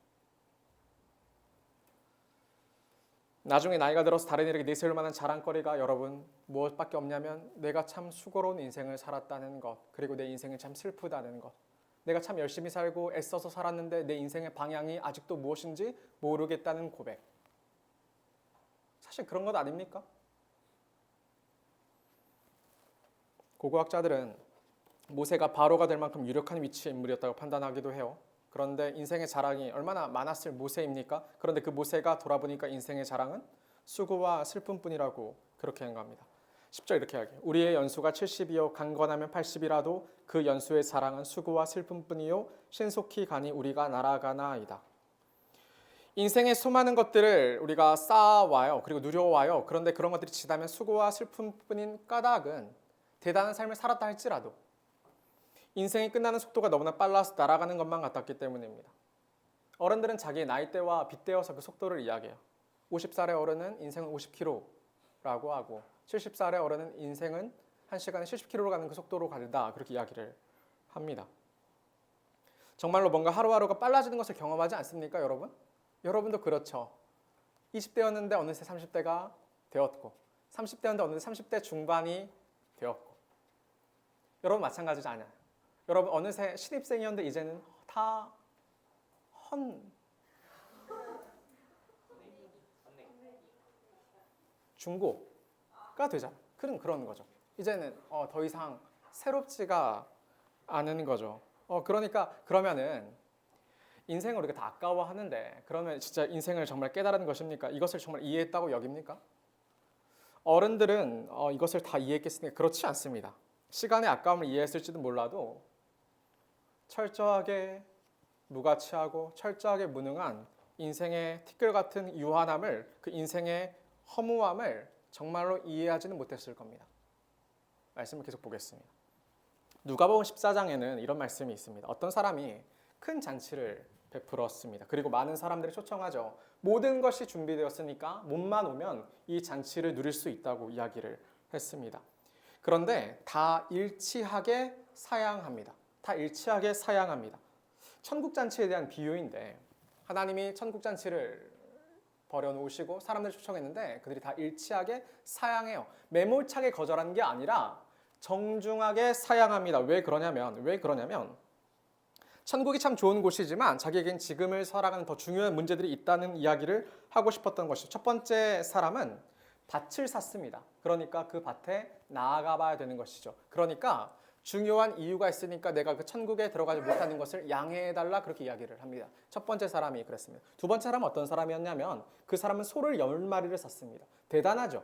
나중에 나이가 들어서 다른 이에게 내세울 만한 자랑거리가 여러분 무엇밖에 없냐면 내가 참 수고로운 인생을 살았다는 것, 그리고 내 인생이 참 슬프다는 것, 내가 참 열심히 살고 애써서 살았는데 내 인생의 방향이 아직도 무엇인지 모르겠다는 고백. 사실 그런 것 아닙니까? 고고학자들은 모세가 바로가 될 만큼 유력한 위치의 인물이었다고 판단하기도 해요. 그런데 인생의 자랑이 얼마나 많았을 모세입니까? 그런데 그 모세가 돌아보니까 인생의 자랑은 수고와 슬픔뿐이라고 그렇게 행합니다. 10절 이렇게 이야기해요. 우리의 연수가 70이요 강건하면 80이라도 그 연수의 자랑은 수고와 슬픔뿐이요 신속히 가니 우리가 날아가나이다. 인생의 수많은 것들을 우리가 쌓아와요. 그리고 누려와요. 그런데 그런 것들이 지나면 수고와 슬픔뿐인 까닭은 대단한 삶을 살았다 할지라도 인생이 끝나는 속도가 너무나 빨라서 날아가는 것만 같았기 때문입니다. 어른들은 자기의 나이대와 빗대어서 그 속도를 이야기해요. 50살의 어른은 인생은 50km라고 하고 70살의 어른은 인생은 1시간에 70km로 가는 그 속도로 간다. 그렇게 이야기를 합니다. 정말로 뭔가 하루하루가 빨라지는 것을 경험하지 않습니까, 여러분? 여러분도 그렇죠. 20대였는데 어느새 30대가 되었고 30대였는데 어느새 30대 중반이 되었고 여러분 마찬가지지 않아요. 여러분 어느새 신입생이었는데 이제는 다 중고가 되잖아. 그런 거죠. 이제는 더 이상 새롭지가 않은 거죠. 그러니까 그러면은 인생을 우리가 다 아까워하는데 그러면 진짜 인생을 정말 깨달은 것입니까? 이것을 정말 이해했다고 여깁니까? 어른들은 이것을 다 이해했겠습니까? 그렇지 않습니다. 시간의 아까움을 이해했을지도 몰라도 철저하게 무가치하고 철저하게 무능한 인생의 티끌 같은 유한함을, 그 인생의 허무함을 정말로 이해하지는 못했을 겁니다. 말씀을 계속 보겠습니다. 누가복음 14장에는 이런 말씀이 있습니다. 어떤 사람이 큰 잔치를 베풀었습니다. 그리고 많은 사람들이 초청하죠. 모든 것이 준비되었으니까 몸만 오면 이 잔치를 누릴 수 있다고 이야기를 했습니다. 그런데 다 일치하게 사양합니다. 다 일치하게 사양합니다. 천국 잔치에 대한 비유인데 하나님이 천국 잔치를 버려놓으시고 사람들을 초청했는데 그들이 다 일치하게 사양해요. 매몰차게 거절한 게 아니라 정중하게 사양합니다. 왜 그러냐면 천국이 참 좋은 곳이지만 자기에겐 지금을 살아가는 더 중요한 문제들이 있다는 이야기를 하고 싶었던 것이죠. 첫 번째 사람은 밭을 샀습니다. 그러니까 그 밭에 나아가 봐야 되는 것이죠. 그러니까 중요한 이유가 있으니까 내가 그 천국에 들어가지 못하는 것을 양해해달라 그렇게 이야기를 합니다. 첫 번째 사람이 그랬습니다. 두 번째 사람은 어떤 사람이었냐면 그 사람은 소를 10마리를 샀습니다. 대단하죠.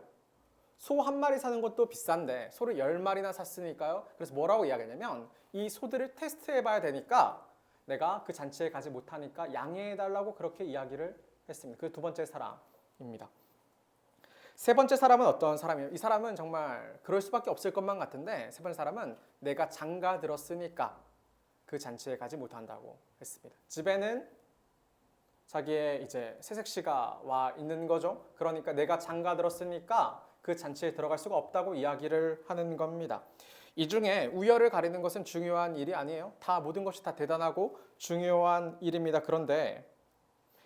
소 한 마리 사는 것도 비싼데 소를 10마리나 샀으니까요. 그래서 뭐라고 이야기하냐면 이 소들을 테스트해봐야 되니까 내가 그 잔치에 가지 못하니까 양해해달라고 그렇게 이야기를 했습니다. 그 두 번째 사람입니다. 세 번째 사람은 어떤 사람이에요? 이 사람은 정말 그럴 수밖에 없을 것만 같은데 세 번째 사람은 내가 장가 들었으니까 그 잔치에 가지 못한다고 했습니다. 집에는 자기의 이제 새색시가 와 있는 거죠. 그러니까 내가 장가 들었으니까 그 잔치에 들어갈 수가 없다고 이야기를 하는 겁니다. 이 중에 우열을 가리는 것은 중요한 일이 아니에요. 다 모든 것이 다 대단하고 중요한 일입니다. 그런데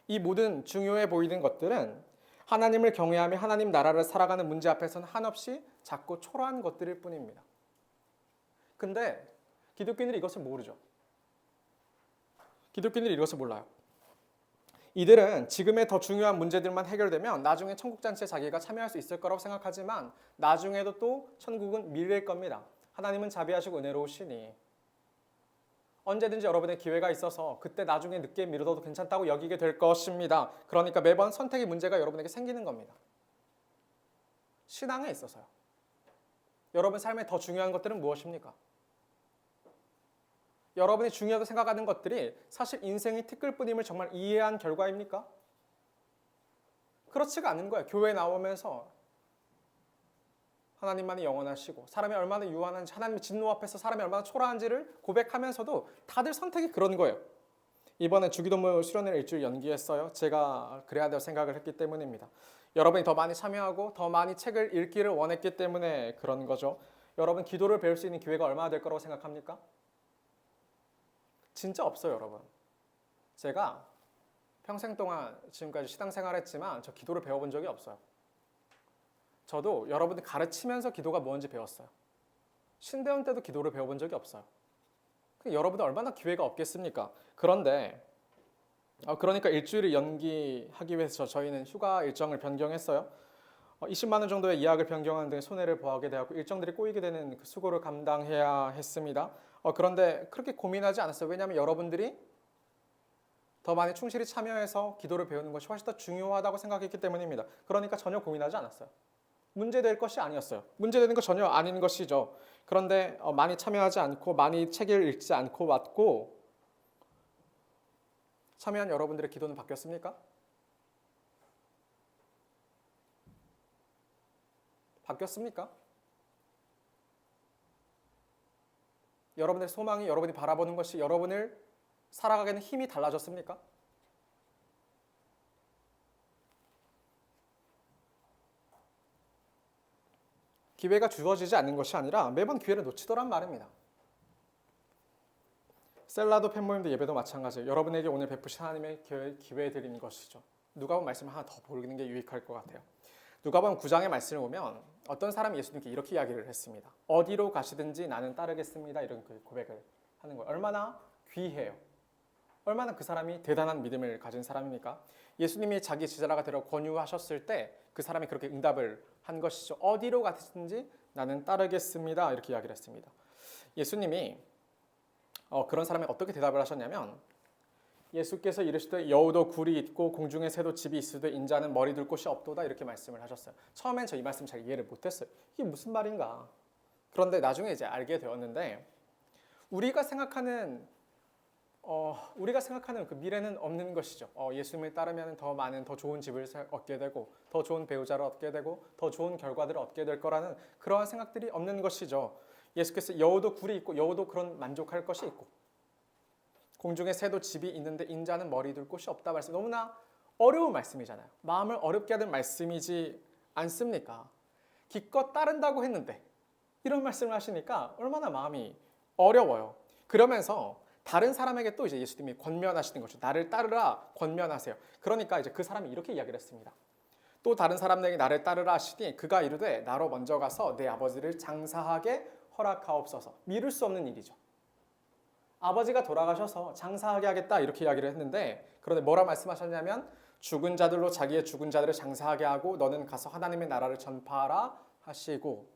이 모든 중요해 보이는 것들은 하나님을 경외하며 하나님 나라를 살아가는 문제 앞에서는 한없이 작고 초라한 것들일 뿐입니다. 근데 기독교인들이 이것을 모르죠. 기독교인들이 이것을 몰라요. 이들은 지금의 더 중요한 문제들만 해결되면 나중에 천국잔치에 자기가 참여할 수 있을 거라고 생각하지만 나중에도 또 천국은 미래일 겁니다. 하나님은 자비하시고 은혜로우시니 언제든지 여러분의 기회가 있어서 그때 나중에 늦게 미뤄도 괜찮다고 여기게 될 것입니다. 그러니까 매번 선택의 문제가 여러분에게 생기는 겁니다. 신앙에 있어서요. 여러분 삶에 더 중요한 것들은 무엇입니까? 여러분이 중요하다고 생각하는 것들이 사실 인생의 티끌뿐임을 정말 이해한 결과입니까? 그렇지가 않은 거예요. 교회에 나오면서 하나님만이 영원하시고 사람이 얼마나 유한한지 하나님의 진노 앞에서 사람이 얼마나 초라한지를 고백하면서도 다들 선택이 그런 거예요. 이번에 주기도문 수련회를 일주일 연기했어요. 제가 그래야 된다고 생각을 했기 때문입니다. 여러분이 더 많이 참여하고 더 많이 책을 읽기를 원했기 때문에 그런 거죠. 여러분 기도를 배울 수 있는 기회가 얼마나 될 거라고 생각합니까? 진짜 없어요, 여러분. 제가 평생 동안 지금까지 신앙생활했지만 저 기도를 배워본 적이 없어요. 저도 여러분들 가르치면서 기도가 뭔지 배웠어요. 신대원 때도 기도를 배워본 적이 없어요. 여러분들 얼마나 기회가 없겠습니까? 그런데 그러니까 일주일을 연기하기 위해서 저희는 휴가 일정을 변경했어요. 20만 원 정도의 예약을 변경하는 데 손해를 보게 되었고 일정들이 꼬이게 되는 그 수고를 감당해야 했습니다. 그런데 그렇게 고민하지 않았어요. 왜냐하면 여러분들이 더 많이 충실히 참여해서 기도를 배우는 것이 훨씬 더 중요하다고 생각했기 때문입니다. 그러니까 전혀 고민하지 않았어요. 문제될 것이 아니었어요. 문제되는 거 전혀 아닌 것이죠. 그런데 많이 참여하지 않고 많이 책을 읽지 않고 왔고 참여한 여러분들의 기도는 바뀌었습니까? 바뀌었습니까? 여러분의 소망이 여러분이 바라보는 것이 여러분을 살아가기에는 힘이 달라졌습니까? 기회가 주어지지 않는 것이 아니라 매번 기회를 놓치더란 말입니다. 셀라도 팬모임도 예배도 마찬가지예요. 여러분에게 오늘 베푸신 하나님의 기회 드리는 것이죠. 누가복음 말씀을 하나 더 보는 게 유익할 것 같아요. 누가복음 9장의 말씀을 보면 어떤 사람이 예수님께 이렇게 이야기를 했습니다. 어디로 가시든지 나는 따르겠습니다. 이런 고백을 하는 거예요. 얼마나 귀해요. 얼마나 그 사람이 대단한 믿음을 가진 사람입니까? 예수님이 자기 제자가 되라고 권유하셨을 때 그 사람이 그렇게 응답을 한 것이죠. 어디로 가시든지 나는 따르겠습니다. 이렇게 이야기를 했습니다. 예수님이 그런 사람이 어떻게 대답을 하셨냐면 예수께서 이르시되 여우도 굴이 있고 공중에 새도 집이 있으되 인자는 머리 둘 곳이 없도다 이렇게 말씀을 하셨어요. 처음엔 저 이 말씀 잘 이해를 못했어요. 이게 무슨 말인가? 그런데 나중에 이제 알게 되었는데 우리가 생각하는 그 미래는 없는 것이죠. 예수님을 따르면 더 많은 더 좋은 집을 얻게 되고 더 좋은 배우자를 얻게 되고 더 좋은 결과들을 얻게 될 거라는 그러한 생각들이 없는 것이죠. 예수께서 여우도 굴이 있고 여우도 그런 만족할 것이 있고 공중에 새도 집이 있는데 인자는 머리 둘 곳이 없다 말씀. 너무나 어려운 말씀이잖아요. 마음을 어렵게 하는 말씀이지 않습니까? 기껏 따른다고 했는데 이런 말씀을 하시니까 얼마나 마음이 어려워요. 그러면서 다른 사람에게 또 이제 예수님이 권면하시는 것이죠. 나를 따르라 권면하세요. 그러니까 이제 그 사람이 이렇게 이야기를 했습니다. 또 다른 사람에게 나를 따르라 하시니 그가 이르되 나로 먼저 가서 내 아버지를 장사하게 허락하옵소서. 미룰 수 없는 일이죠. 아버지가 돌아가셔서 장사하게 하겠다 이렇게 이야기를 했는데 그런데 뭐라 말씀하셨냐면 죽은 자들로 자기의 죽은 자들을 장사하게 하고 너는 가서 하나님의 나라를 전파하라 하시고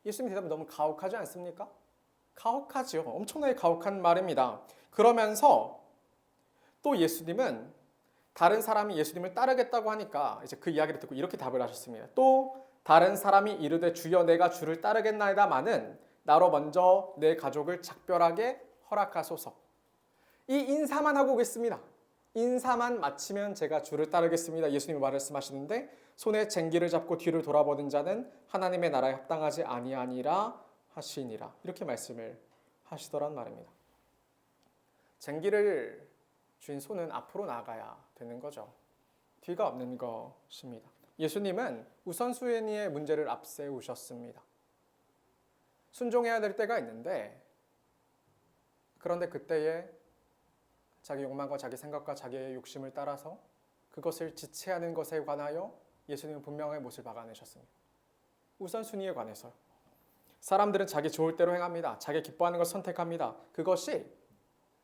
예수님의 대답은 너무 가혹하지 않습니까? 가혹하죠. 엄청나게 가혹한 말입니다. 그러면서 또 예수님은 다른 사람이 예수님을 따르겠다고 하니까 이제 그 이야기를 듣고 이렇게 답을 하셨습니다. 또 다른 사람이 이르되 주여 내가 주를 따르겠나이다마는 나로 먼저 내 가족을 작별하게 허락하소서. 이 인사만 하고 오겠습니다. 인사만 마치면 제가 주를 따르겠습니다. 예수님이 말씀하시는데 손에 쟁기를 잡고 뒤를 돌아보는 자는 하나님의 나라에 합당하지 아니하니라 하시니라. 이렇게 말씀을 하시더란 말입니다. 쟁기를 쥔 손은 앞으로 나가야 되는 거죠. 뒤가 없는 것입니다. 예수님은 우선순위의 문제를 앞세우셨습니다. 순종해야 될 때가 있는데 그런데 그때에 자기 욕망과 자기 생각과 자기의 욕심을 따라서 그것을 지체하는 것에 관하여 예수님은 분명하게 못을 박아내셨습니다. 우선순위에 관해서 사람들은 자기 좋을 대로 행합니다. 자기 기뻐하는 것을 선택합니다. 그것이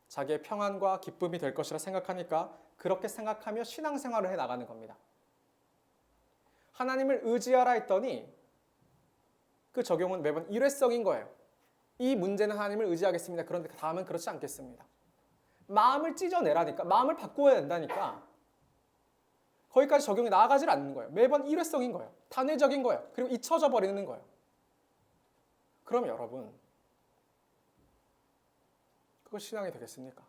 자기의 평안과 기쁨이 될 것이라 생각하니까 그렇게 생각하며 신앙생활을 해나가는 겁니다. 하나님을 의지하라 했더니 그 적용은 매번 일회성인 거예요. 이 문제는 하나님을 의지하겠습니다. 그런데 다음은 그렇지 않겠습니다. 마음을 찢어내라니까, 마음을 바꾸어야 된다니까 거기까지 적용이 나아가질 않는 거예요. 매번 일회성인 거예요. 단회적인 거예요. 그리고 잊혀져 버리는 거예요. 그럼 여러분, 그거 신앙이 되겠습니까?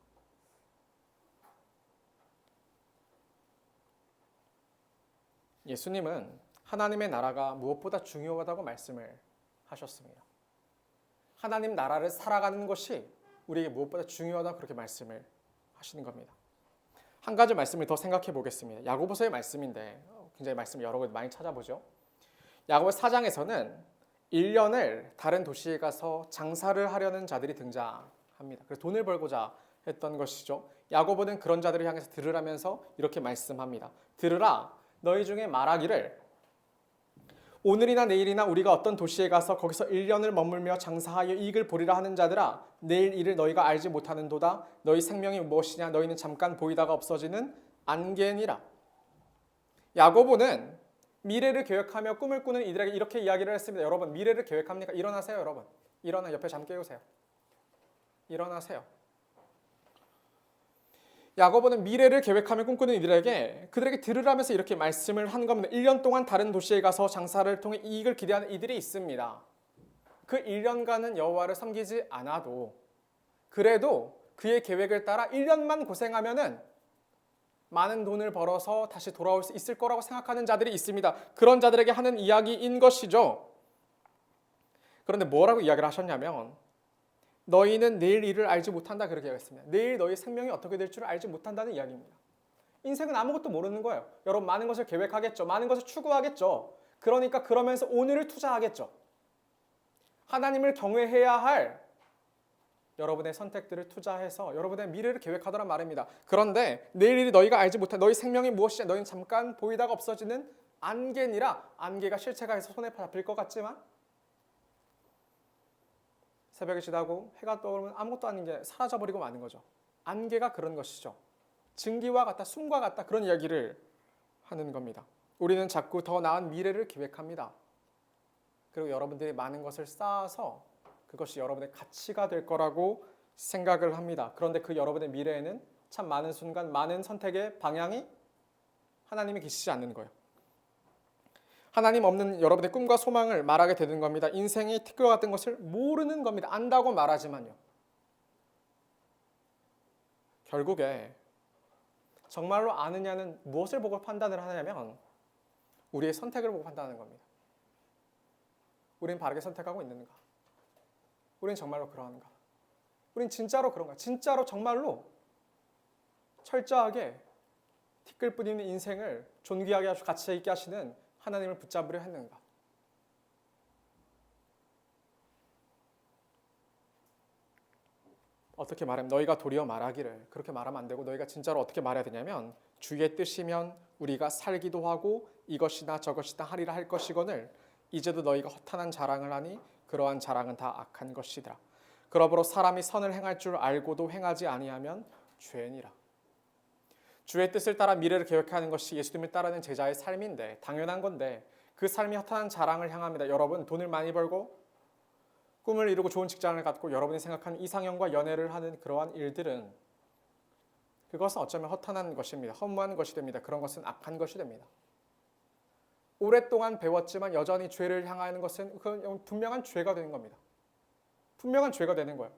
예수님은 하나님의 나라가 무엇보다 중요하다고 말씀을 하셨습니다. 하나님 나라를 살아가는 것이 우리에게 무엇보다 중요하다 그렇게 말씀을 하시는 겁니다. 한 가지 말씀을 더 생각해 보겠습니다. 야고보서의 말씀인데 굉장히 말씀 여러 개 많이 찾아보죠. 야고보서 4장에서는 1년을 다른 도시에 가서 장사를 하려는 자들이 등장합니다. 그래서 돈을 벌고자 했던 것이죠. 야고보는 그런 자들을 향해서 들으라면서 이렇게 말씀합니다. 들으라, 너희 중에 말하기를 오늘이나 내일이나 우리가 어떤 도시에 가서 거기서 1년을 머물며 장사하여 이익을 보리라 하는 자들아, 내일 일을 너희가 알지 못하는도다. 너희 생명이 무엇이냐? 너희는 잠깐 보이다가 없어지는 안개니라. 야고보는 미래를 계획하며 꿈을 꾸는 이들에게 이렇게 이야기를 했습니다. 여러분, 미래를 계획합니까? 일어나세요, 여러분. 일어나, 옆에 잠 깨우세요. 일어나세요. 야고보는 미래를 계획하며 꿈꾸는 이들에게 그들에게 들으라면서 이렇게 말씀을 한 겁니다. 1년 동안 다른 도시에 가서 장사를 통해 이익을 기대하는 이들이 있습니다. 그 1년간은 여호와를 섬기지 않아도 그래도 그의 계획을 따라 1년만 고생하면은 많은 돈을 벌어서 다시 돌아올 수 있을 거라고 생각하는 자들이 있습니다. 그런 자들에게 하는 이야기인 것이죠. 그런데 뭐라고 이야기를 하셨냐면 너희는 내일 일을 알지 못한다 그렇게 이야기했습니다. 내일 너희 생명이 어떻게 될 줄을 알지 못한다는 이야기입니다. 인생은 아무것도 모르는 거예요. 여러분 많은 것을 계획하겠죠. 많은 것을 추구하겠죠. 그러니까 그러면서 오늘을 투자하겠죠. 하나님을 경외해야 할 여러분의 선택들을 투자해서 여러분의 미래를 계획하더란 말입니다. 그런데 내일 일이 너희가 알지 못한 너희 생명이 무엇이냐 너희는 잠깐 보이다가 없어지는 안개니라. 안개가 실체가 해서 손에 잡힐 것 같지만 새벽이 지나고 해가 떠오르면 아무것도 아닌 게 사라져버리고 마는 거죠. 안개가 그런 것이죠. 증기와 같다, 숨과 같다 그런 이야기를 하는 겁니다. 우리는 자꾸 더 나은 미래를 계획합니다. 그리고 여러분들이 많은 것을 쌓아서 그것이 여러분의 가치가 될 거라고 생각을 합니다. 그런데 그 여러분의 미래에는 참 많은 순간 많은 선택의 방향이 하나님이 계시지 않는 거예요. 하나님 없는 여러분의 꿈과 소망을 말하게 되는 겁니다. 인생이 티끌 같은 것을 모르는 겁니다. 안다고 말하지만요. 결국에 정말로 아느냐는 무엇을 보고 판단을 하냐면 우리의 선택을 보고 판단하는 겁니다. 우리는 바르게 선택하고 있는가? 우리는 정말로 그러한가? 우리는 진짜로 그런가? 진짜로 정말로 철저하게 티끌뿐인 인생을 존귀하게 하시고 가치 있게 하시는 하나님을 붙잡으려 했는가? 어떻게 말하면 너희가 도리어 말하기를 그렇게 말하면 안 되고 너희가 진짜로 어떻게 말해야 되냐면 주의 뜻이면 우리가 살기도 하고 이것이나 저것이나 하리라 할 것이거늘 이제도 너희가 허탄한 자랑을 하니 그러한 자랑은 다 악한 것이더라. 그러므로 사람이 선을 행할 줄 알고도 행하지 아니하면 죄니라. 주의 뜻을 따라 미래를 계획하는 것이 예수님을 따르는 제자의 삶인데 당연한 건데 그 삶이 허탄한 자랑을 향합니다. 여러분 돈을 많이 벌고 꿈을 이루고 좋은 직장을 갖고 여러분이 생각하는 이상형과 연애를 하는 그러한 일들은 그것은 어쩌면 허탄한 것입니다. 허무한 것이 됩니다. 그런 것은 악한 것이 됩니다. 오랫동안 배웠지만 여전히 죄를 향하는 것은 그건 분명한 죄가 되는 겁니다. 분명한 죄가 되는 거예요.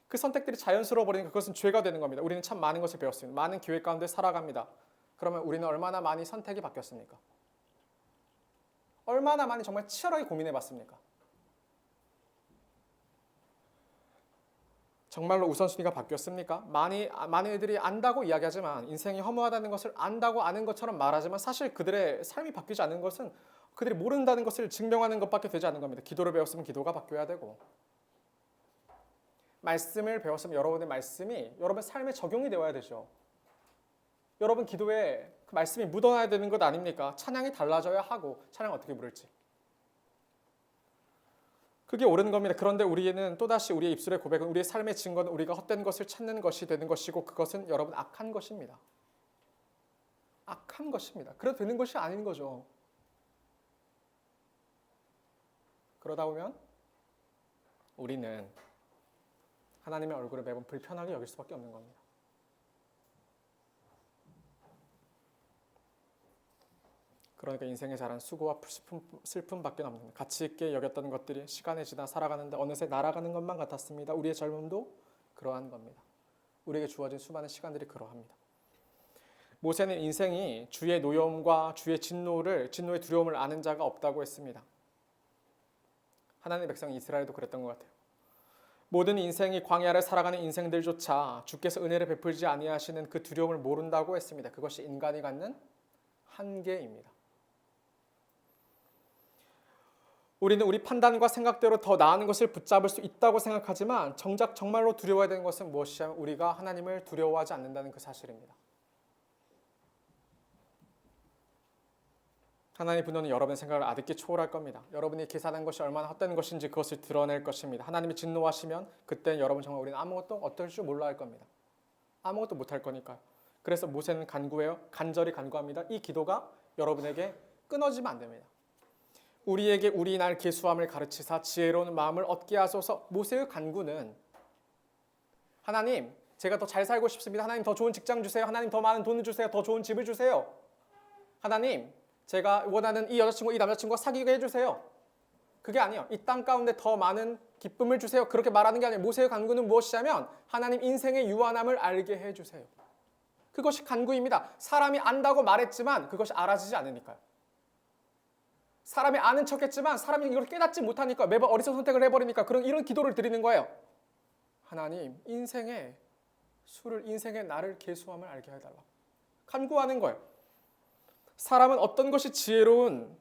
그 선택들이 자연스러워 버리니까 그것은 죄가 되는 겁니다. 우리는 참 많은 것을 배웠습니다. 많은 기회 가운데 살아갑니다. 그러면 우리는 얼마나 많이 선택이 바뀌었습니까? 얼마나 많이 정말 치열하게 고민해 봤습니까? 정말로 우선순위가 바뀌었습니까? 많은 애들이 안다고 이야기하지만 인생이 허무하다는 것을 안다고 아는 것처럼 말하지만 사실 그들의 삶이 바뀌지 않는 것은 그들이 모른다는 것을 증명하는 것밖에 되지 않는 겁니다. 기도를 배웠으면 기도가 바뀌어야 되고 말씀을 배웠으면 여러분의 말씀이 여러분 삶에 적용이 되어야 되죠. 여러분 기도에 그 말씀이 묻어나야 되는 것 아닙니까? 찬양이 달라져야 하고 찬양 어떻게 부를지. 그게 옳은 겁니다. 그런데 우리는 또다시 우리의 입술의 고백은 우리의 삶의 증거는 우리가 헛된 것을 찾는 것이 되는 것이고 그것은 여러분 악한 것입니다. 악한 것입니다. 그래도 되는 것이 아닌 거죠. 그러다 보면 우리는 하나님의 얼굴을 매번 불편하게 여길 수밖에 없는 겁니다. 그러니까 인생의 자란 수고와 슬픔밖에 없는 겁니다. 가치 있게 여겼던 것들이 시간이 지나 살아가는데 어느새 날아가는 것만 같았습니다. 우리의 젊음도 그러한 겁니다. 우리에게 주어진 수많은 시간들이 그러합니다. 모세는 인생이 주의 노여움과 주의 진노의 두려움을 아는 자가 없다고 했습니다. 하나님의 백성 이스라엘도 그랬던 것 같아요. 모든 인생이 광야를 살아가는 인생들조차 주께서 은혜를 베풀지 아니하시는 그 두려움을 모른다고 했습니다. 그것이 인간이 갖는 한계입니다. 우리는 우리 판단과 생각대로 더 나은 것을 붙잡을 수 있다고 생각하지만 정작 정말로 두려워야 되는 것은 무엇이냐면 우리가 하나님을 두려워하지 않는다는 그 사실입니다. 하나님의 분노는 여러분의 생각을 아득히 초월할 겁니다. 여러분이 계산한 것이 얼마나 헛된 것인지 그것을 드러낼 것입니다. 하나님이 진노하시면 그때는 여러분 정말 우리는 아무것도 어떨 줄 몰라 할 겁니다. 아무것도 못할 거니까요. 그래서 모세는 간절히 간구합니다. 이 기도가 여러분에게 끊어지면 안 됩니다. 우리에게 우리 날 계수함을 가르치사 지혜로운 마음을 얻게 하소서. 모세의 간구는 하나님 제가 더 잘 살고 싶습니다. 하나님 더 좋은 직장 주세요. 하나님 더 많은 돈을 주세요. 더 좋은 집을 주세요. 하나님 제가 원하는 이 여자친구, 이 남자친구가 사귀게 해주세요. 그게 아니에요. 이 땅 가운데 더 많은 기쁨을 주세요. 그렇게 말하는 게 아니에요. 모세의 간구는 무엇이냐면 하나님 인생의 유한함을 알게 해주세요. 그것이 간구입니다. 사람이 안다고 말했지만 그것이 알아지지 않으니까요. 사람이 아는 척했지만 사람이 이걸 깨닫지 못하니까 매번 어리석은 선택을 해버리니까 이런 기도를 드리는 거예요. 하나님 인생의 나를 계수함을 알게 해달라. 간구하는 거예요. 사람은 어떤 것이 지혜로운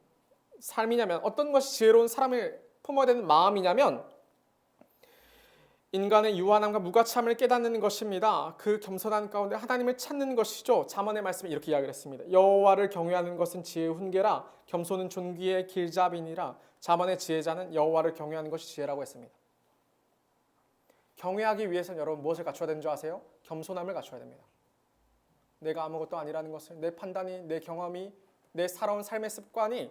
삶이냐면 어떤 것이 지혜로운 사람을 품어야 되는 마음이냐면 인간의 유한함과 무가치함을 깨닫는 것입니다. 그 겸손한 가운데 하나님을 찾는 것이죠. 잠언의 말씀이 이렇게 이야기를 했습니다. 여호와를 경외하는 것은 지혜의 훈계라 겸손은 존귀의 길잡이니라. 잠언의 지혜자는 여호와를 경외하는 것이 지혜라고 했습니다. 경외하기 위해서는 여러분 무엇을 갖춰야 되는 줄 아세요? 겸손함을 갖춰야 됩니다. 내가 아무것도 아니라는 것을 내 판단이, 내 경험이, 내 살아온 삶의 습관이,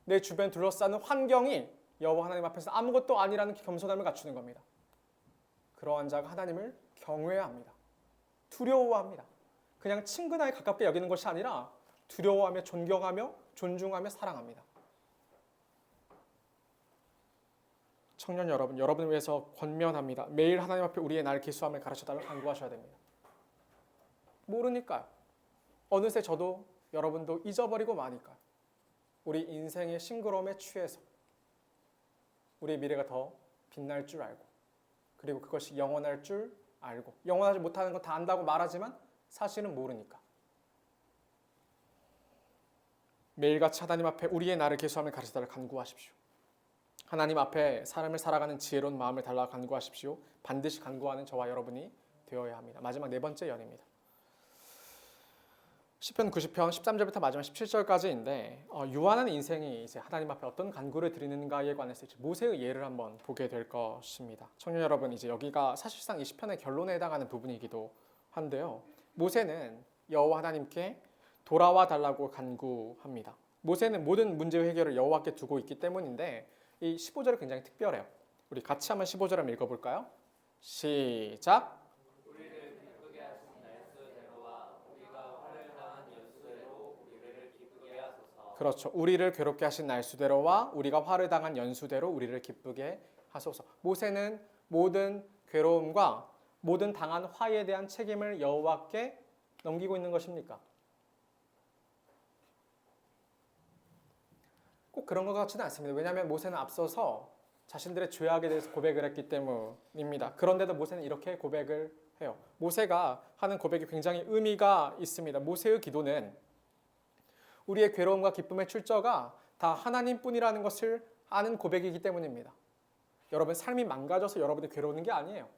내 주변 둘러싸는 환경이 여호와 하나님 앞에서 아무것도 아니라는 겸손함을 갖추는 겁니다. 그러한 자가 하나님을 경외합니다. 두려워합니다. 그냥 친근하게 가깝게 여기는 것이 아니라 두려워하며 존경하며 존중하며 사랑합니다. 청년 여러분, 여러분을 위해서 권면합니다. 매일 하나님 앞에 우리의 날 기수함을 가르쳐달라고 간구하셔야 됩니다. 모르니까요. 어느새 저도 여러분도 잊어버리고 마니까요. 우리 인생의 싱그러움에 취해서 우리의 미래가 더 빛날 줄 알고, 그리고 그것이 영원할 줄 알고, 영원하지 못하는 건 다 안다고 말하지만 사실은 모르니까. 매일같이 하나님 앞에 우리의 날을 계수함을 가르쳐달라고 간구하십시오. 하나님 앞에 사람을 살아가는 지혜로운 마음을 달라고 간구하십시오. 반드시 간구하는 저와 여러분이 되어야 합니다. 마지막 네 번째 연입니다. 시편 90편 13절부터 마지막 17절까지인데 유한한 인생이 이제 하나님 앞에 어떤 간구를 드리는가에 관해서 이제 모세의 예를 한번 보게 될 것입니다. 청년 여러분, 이제 여기가 사실상 이 시편의 결론에 해당하는 부분이기도 한데요. 모세는 여호와 하나님께 돌아와 달라고 간구합니다. 모세는 모든 문제의 해결을 여호와께 두고 있기 때문인데 이 15절이 굉장히 특별해요. 우리 같이 한번 15절 한번 읽어볼까요? 시작! 그렇죠. 우리를 괴롭게 하신 날수대로와 우리가 화를 당한 연수대로 우리를 기쁘게 하소서. 모세는 모든 괴로움과 모든 당한 화에 대한 책임을 여호와께 넘기고 있는 것입니까? 꼭 그런 것 같지는 않습니다. 왜냐하면 모세는 앞서서 자신들의 죄악에 대해서 고백을 했기 때문입니다. 그런데도 모세는 이렇게 고백을 해요. 모세가 하는 고백이 굉장히 의미가 있습니다. 모세의 기도는 우리의 괴로움과 기쁨의 출처가 다 하나님뿐이라는 것을 아는 고백이기 때문입니다. 여러분, 삶이 망가져서 여러분이 괴로우는 게 아니에요.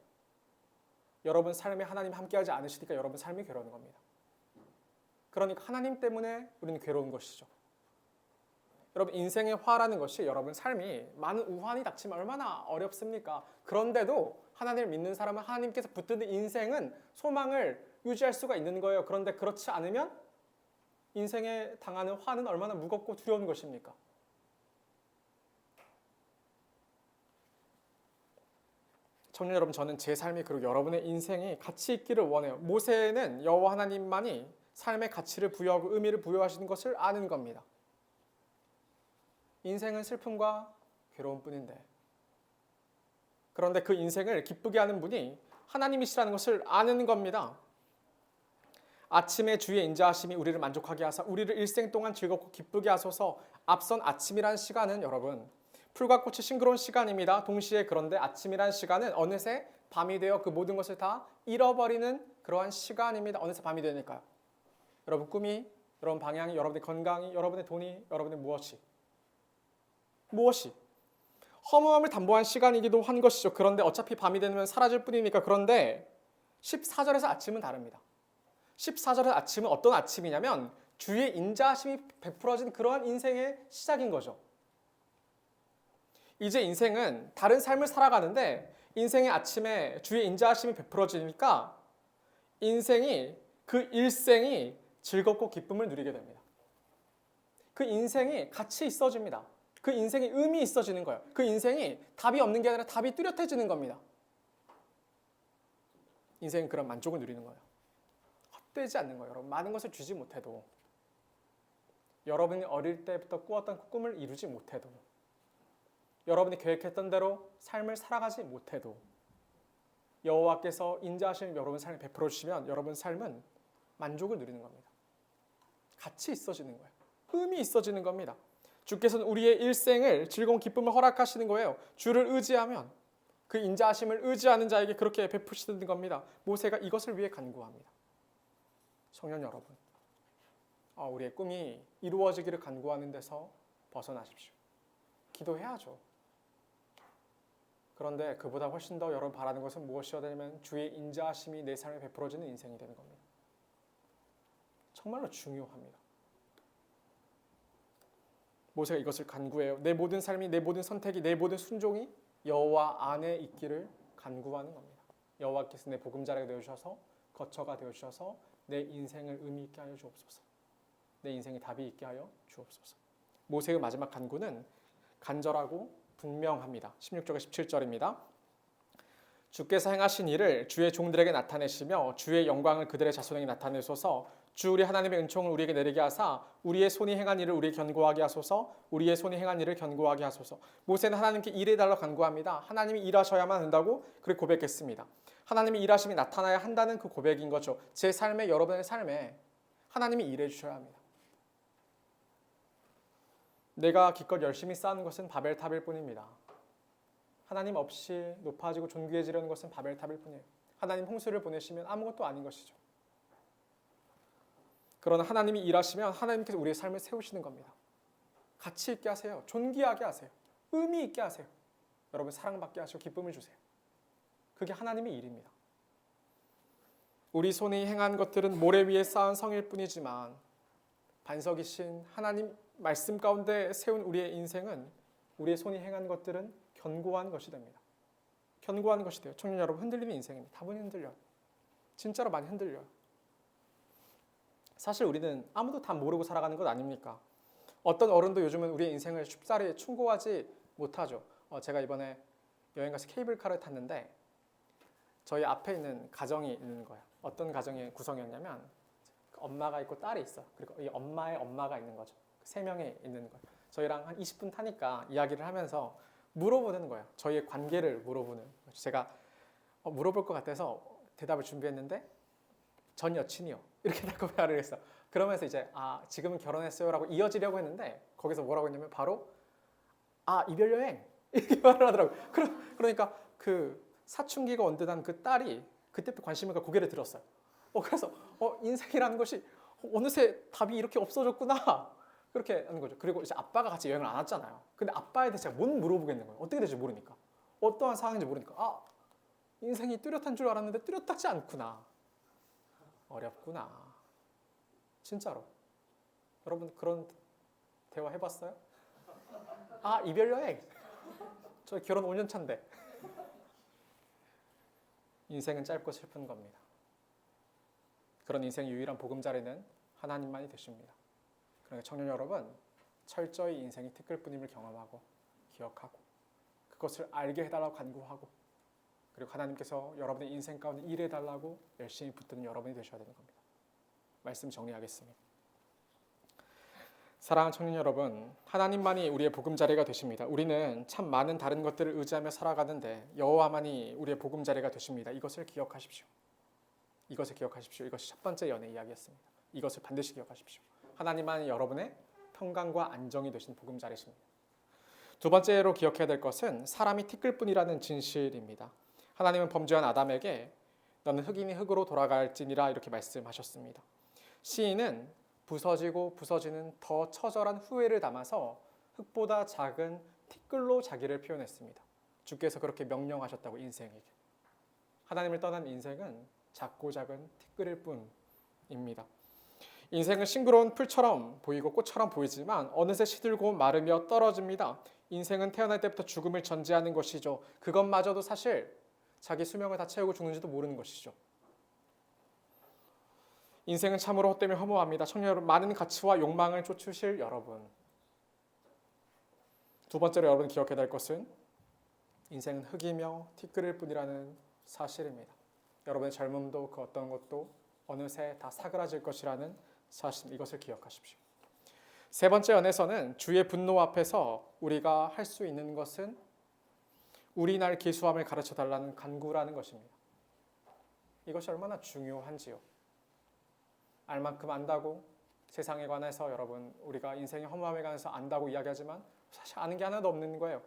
여러분 삶에 하나님 함께하지 않으시니까 여러분 삶이 괴로운 겁니다. 그러니까 하나님 때문에 우리는 괴로운 것이죠. 여러분, 인생의 화라는 것이 여러분 삶이 많은 우환이 닥치면 얼마나 어렵습니까? 그런데도 하나님을 믿는 사람은 하나님께서 붙드는 인생은 소망을 유지할 수가 있는 거예요. 그런데 그렇지 않으면 인생에 당하는 화는 얼마나 무겁고 두려운 것입니까? 청년 여러분, 저는 제 삶이 그리고 여러분의 인생이 가치 있기를 원해요. 모세는 여호와 하나님만이 삶의 가치를 부여하고 의미를 부여하시는 것을 아는 겁니다. 인생은 슬픔과 괴로움뿐인데, 그런데 그 인생을 기쁘게 하는 분이 하나님이시라는 것을 아는 겁니다. 아침에 주의 인자하심이 우리를 만족하게 하사 우리를 일생 동안 즐겁고 기쁘게 하소서. 앞선 아침이란 시간은 여러분 풀과 꽃이 싱그러운 시간입니다. 동시에 그런데 아침이란 시간은 어느새 밤이 되어 그 모든 것을 다 잃어버리는 그러한 시간입니다. 어느새 밤이 되니까요. 여러분 꿈이, 여러분 방향이, 여러분의 건강이, 여러분의 돈이, 여러분의 무엇이 허무함을 담보한 시간이기도 한 것이죠. 그런데 어차피 밤이 되면 사라질 뿐이니까. 그런데 14절에서 아침은 다릅니다. 14절의 아침은 어떤 아침이냐면 주의 인자하심이 베풀어진 그러한 인생의 시작인 거죠. 이제 인생은 다른 삶을 살아가는데 인생의 아침에 주의 인자하심이 베풀어지니까 인생이, 그 일생이 즐겁고 기쁨을 누리게 됩니다. 그 인생이 가치 있어집니다. 그 인생이 의미 있어지는 거예요. 그 인생이 답이 없는 게 아니라 답이 뚜렷해지는 겁니다. 인생은 그런 만족을 누리는 거예요. 헛되지 않는 거예요. 여러분, 많은 것을 주지 못해도, 여러분이 어릴 때부터 꾸었던 꿈을 이루지 못해도, 여러분이 계획했던 대로 삶을 살아가지 못해도 여호와께서 인자하신 여러분 삶을 베풀어 주시면 여러분 삶은 만족을 누리는 겁니다. 가치 있어지는 거예요. 의미 있어지는 겁니다. 주께서는 우리의 일생을 즐거운 기쁨을 허락하시는 거예요. 주를 의지하면, 그 인자하심을 의지하는 자에게 그렇게 베푸시는 겁니다. 모세가 이것을 위해 간구합니다. 청년 여러분, 우리의 꿈이 이루어지기를 간구하는 데서 벗어나십시오. 기도해야죠. 그런데 그보다 훨씬 더 여러분 바라는 것은 무엇이어야 되냐면 주의 인자하심이 내 삶에 베풀어지는 인생이 되는 겁니다. 정말로 중요합니다. 모세가 이것을 간구해요. 내 모든 삶이, 내 모든 선택이, 내 모든 순종이 여호와 안에 있기를 간구하는 겁니다. 여호와께서 내 보금자리가 되어주셔서, 거처가 되어주셔서 내 인생을 의미 있게 하여 주옵소서. 내 인생에 답이 있게 하여 주옵소서. 모세의 마지막 간구는 간절하고 분명합니다. 16절과 17절입니다. 주께서 행하신 일을 주의 종들에게 나타내시며 주의 영광을 그들의 자손에게 나타내소서. 주 우리 하나님의 은총을 우리에게 내리게 하사 우리의 손이 행한 일을 우리에게 견고하게 하소서. 우리의 손이 행한 일을 견고하게 하소서. 모세는 하나님께 일해달라고 간구합니다. 하나님이 일하셔야만 한다고 그렇게 고백했습니다. 하나님이 일하심이 나타나야 한다는 그 고백인 거죠. 제 삶에, 여러분의 삶에 하나님이 일해 주셔야 합니다. 내가 기껏 열심히 쌓은 것은 바벨탑일 뿐입니다. 하나님 없이 높아지고 존귀해지려는 것은 바벨탑일 뿐이에요. 하나님 홍수를 보내시면 아무것도 아닌 것이죠. 그러나 하나님이 일하시면 하나님께서 우리의 삶을 세우시는 겁니다. 가치 있게 하세요. 존귀하게 하세요. 의미 있게 하세요. 여러분 사랑받게 하시고 기쁨을 주세요. 그게 하나님의 일입니다. 우리 손이 행한 것들은 모래 위에 쌓은 성일 뿐이지만 반석이신 하나님 말씀 가운데 세운 우리의 인생은 우리의 손이 행한 것들은 견고한 것이 됩니다. 견고한 것이 돼요. 청년 여러분, 흔들리는 인생입니다. 다분히 흔들려요. 진짜로 많이 흔들려요. 사실 우리는 아무도 다 모르고 살아가는 것 아닙니까? 어떤 어른도 요즘은 우리의 인생을 쉽사리 충고하지 못하죠. 제가 이번에 여행 가서 케이블카를 탔는데 저희 앞에 있는 가정이 있는 거예요. 어떤 가정의 구성이었냐면 엄마가 있고 딸이 있어. 그리고 이 엄마의 엄마가 있는 거죠. 세 명이 있는 거예요. 저희랑 한 20분 타니까 이야기를 하면서 물어보는 거예요. 저희의 관계를 물어보는 거죠. 제가 물어볼 것 같아서 대답을 준비했는데 전 여친이요. 이렇게 답변을 했어. 그러면서 이제 지금은 결혼했어요라고 이어지려고 했는데 거기서 뭐라고 했냐면 바로 이별 여행 이렇게 말을 하더라고요. 그러니까 그 사춘기가 온 듯한 그 딸이 그때부터 관심을 갖고 고개를 들었어요. 그래서 인생이라는 것이 어느새 답이 이렇게 없어졌구나. 그렇게 하는 거죠. 그리고 이제 아빠가 같이 여행을 안 왔잖아요. 근데 아빠에 대해서 제가 못 물어보겠는 거예요. 어떻게 될지 모르니까. 어떠한 상황인지 모르니까. 인생이 뚜렷한 줄 알았는데 뚜렷하지 않구나. 어렵구나. 진짜로. 여러분 그런 대화 해봤어요? 이별 여행. 저 결혼 5년 차인데. 인생은 짧고 슬픈 겁니다. 그런 인생의 유일한 보금자리는 하나님만이 되십니다. 그러니까 청년 여러분, 철저히 인생이 티끌뿐임을 경험하고 기억하고 그것을 알게 해달라고 간구하고 그리고 하나님께서 여러분의 인생 가운데 일해달라고 열심히 붙드는 여러분이 되셔야 되는 겁니다. 말씀 정리하겠습니다. 사랑하는 청년 여러분, 하나님만이 우리의 보금자리가 되십니다. 우리는 참 많은 다른 것들을 의지하며 살아가는데 여호와만이 우리의 보금자리가 되십니다. 이것을 기억하십시오. 이것을 기억하십시오. 이것이 첫 번째 연애 이야기였습니다. 이것을 반드시 기억하십시오. 하나님만이 여러분의 평강과 안정이 되신 보금자리십니다. 두 번째로 기억해야 될 것은 사람이 티끌뿐이라는 진실입니다. 하나님은 범죄한 아담에게 너는 흙이니 흙으로 돌아갈지니라 이렇게 말씀하셨습니다. 시인은 부서지고 부서지는 더 처절한 후회를 담아서 흙보다 작은 티끌로 자기를 표현했습니다. 주께서 그렇게 명령하셨다고 인생에게. 하나님을 떠난 인생은 작고 작은 티끌일 뿐입니다. 인생은 싱그러운 풀처럼 보이고 꽃처럼 보이지만 어느새 시들고 마르며 떨어집니다. 인생은 태어날 때부터 죽음을 전제하는 것이죠. 그것마저도 사실 자기 수명을 다 채우고 죽는지도 모르는 것이죠. 인생은 참으로 헛되며 허무합니다. 청년 여러분, 많은 가치와 욕망을 쫓으실 여러분. 두 번째로 여러분 기억해야 될 것은 인생은 흙이며 티끌일 뿐이라는 사실입니다. 여러분의 젊음도 그 어떤 것도 어느새 다 사그라질 것이라는 사실, 이것을 기억하십시오. 세 번째 연에서는 주의 분노 앞에서 우리가 할 수 있는 것은 우리 날 기수함을 가르쳐달라는 간구라는 것입니다. 이것이 얼마나 중요한지요. 알 만큼 안다고 세상에 관해서 여러분 우리가 인생의 허무함에 관해서 안다고 이야기하지만 사실 아는 게 하나도 없는 거예요.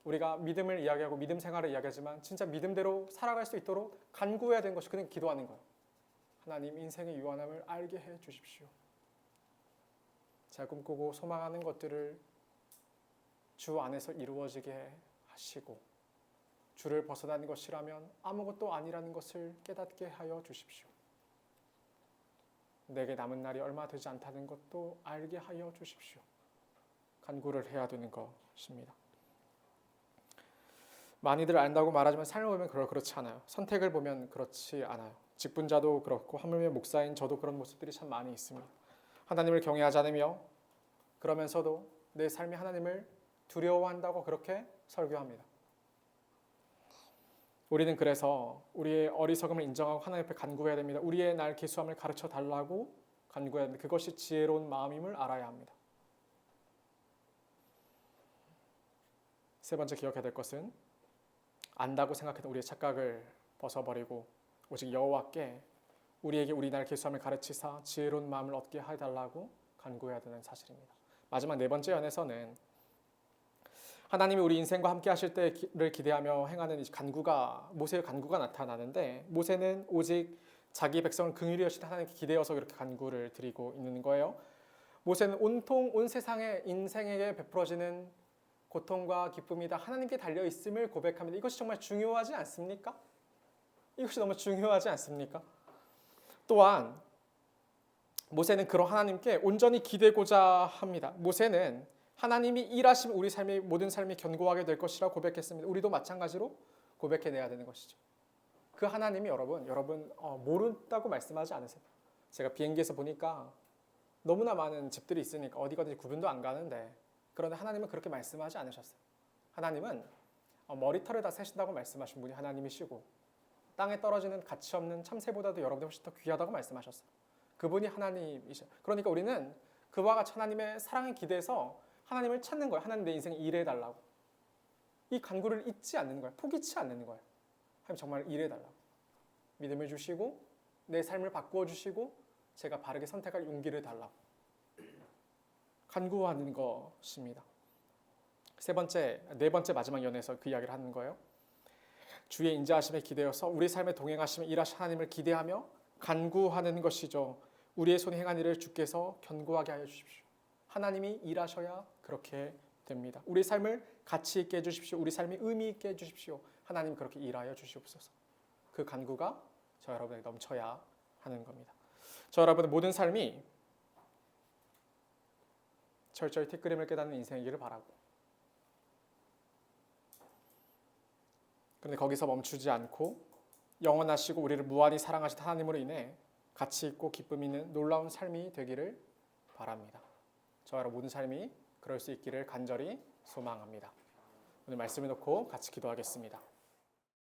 우리가 믿음을 이야기하고 믿음 생활을 이야기하지만 진짜 믿음대로 살아갈 수 있도록 간구해야 되는 것이 그냥 기도하는 거예요. 하나님 인생의 유한함을 알게 해 주십시오. 제가 꿈꾸고 소망하는 것들을 주 안에서 이루어지게 하시고 주를 벗어나는 것이라면 아무것도 아니라는 것을 깨닫게 하여 주십시오. 내게 남은 날이 얼마 되지 않다는 것도 알게 하여 주십시오. 간구를 해야 되는 것입니다. 많이들 안다고 말하지만 삶을 보면 그렇지 않아요. 선택을 보면 그렇지 않아요. 직분자도 그렇고 하물며 목사인 저도 그런 모습들이 참 많이 있습니다. 하나님을 경외하지 않으며 그러면서도 내 삶이 하나님을 두려워한다고 그렇게 설교합니다. 우리는 그래서 우리의 어리석음을 인정하고 하나님 앞에 간구해야 됩니다. 우리의 날 계수함을 가르쳐 달라고 간구해야 됩니다. 그것이 지혜로운 마음임을 알아야 합니다. 세 번째 기억해야 될 것은 안다고 생각했던 우리의 착각을 벗어버리고 오직 여호와께 우리에게 우리 날 계수함을 가르치사 지혜로운 마음을 얻게 해달라고 간구해야 되는 사실입니다. 마지막 네 번째 연에서는 하나님이 우리 인생과 함께 하실 때를 기대하며 행하는 이 간구가 모세의 간구가 나타나는데 모세는 오직 자기 백성을 긍휼히 여시는 하나님께 기대어서 그렇게 간구를 드리고 있는 거예요. 모세는 온통 온 세상의 인생에게 베풀어지는 고통과 기쁨이 다 하나님께 달려 있음을 고백합니다. 이것이 정말 중요하지 않습니까? 이것이 너무 중요하지 않습니까? 또한 모세는 그런 하나님께 온전히 기대고자 합니다. 모세는 하나님이 일하시면 우리 삶의 모든 삶이 견고하게 될 것이라고 고백했습니다. 우리도 마찬가지로 고백해내야 되는 것이죠. 그 하나님이 여러분 모른다고 말씀하지 않으세요. 제가 비행기에서 보니까 너무나 많은 집들이 있으니까 어디 가든지 구분도 안 가는데 그런데 하나님은 그렇게 말씀하지 않으셨어요. 하나님은 머리털을 다 세신다고 말씀하신 분이 하나님이시고 땅에 떨어지는 가치 없는 참새보다도 여러분이 훨씬 더 귀하다고 말씀하셨어요. 그분이 하나님이셔요. 그러니까 우리는 그와 같이 하나님의 사랑에 기대서 하나님을 찾는 거예요. 하나님 내 인생에 일해달라고. 이 간구를 잊지 않는 거예요. 포기치 않는 거예요. 하나님 정말 일해달라고. 믿음을 주시고 내 삶을 바꾸어 주시고 제가 바르게 선택할 용기를 달라고. 간구하는 것입니다. 네 번째 마지막 연에서 그 이야기를 하는 거예요. 주의 인자하심에 기대어서 우리 삶에 동행하시며 일하신 하나님을 기대하며 간구하는 것이죠. 우리의 손에 행한 일을 주께서 견고하게 하여 주십시오. 하나님이 일하셔야 그렇게 됩니다. 우리 삶을 가치 있게 해주십시오. 우리 삶이 의미 있게 해주십시오. 하나님 그렇게 일하여 주시옵소서. 그 간구가 저 여러분에게 넘쳐야 하는 겁니다. 저 여러분의 모든 삶이 철저히 티끌임을 깨닫는 인생이기를 바라고 그런데 거기서 멈추지 않고 영원하시고 우리를 무한히 사랑하신 하나님으로 인해 가치 있고 기쁨 있는 놀라운 삶이 되기를 바랍니다. 저와 여러분 모든 삶이 그럴 수 있기를 간절히 소망합니다. 오늘 말씀을 놓고 같이 기도하겠습니다.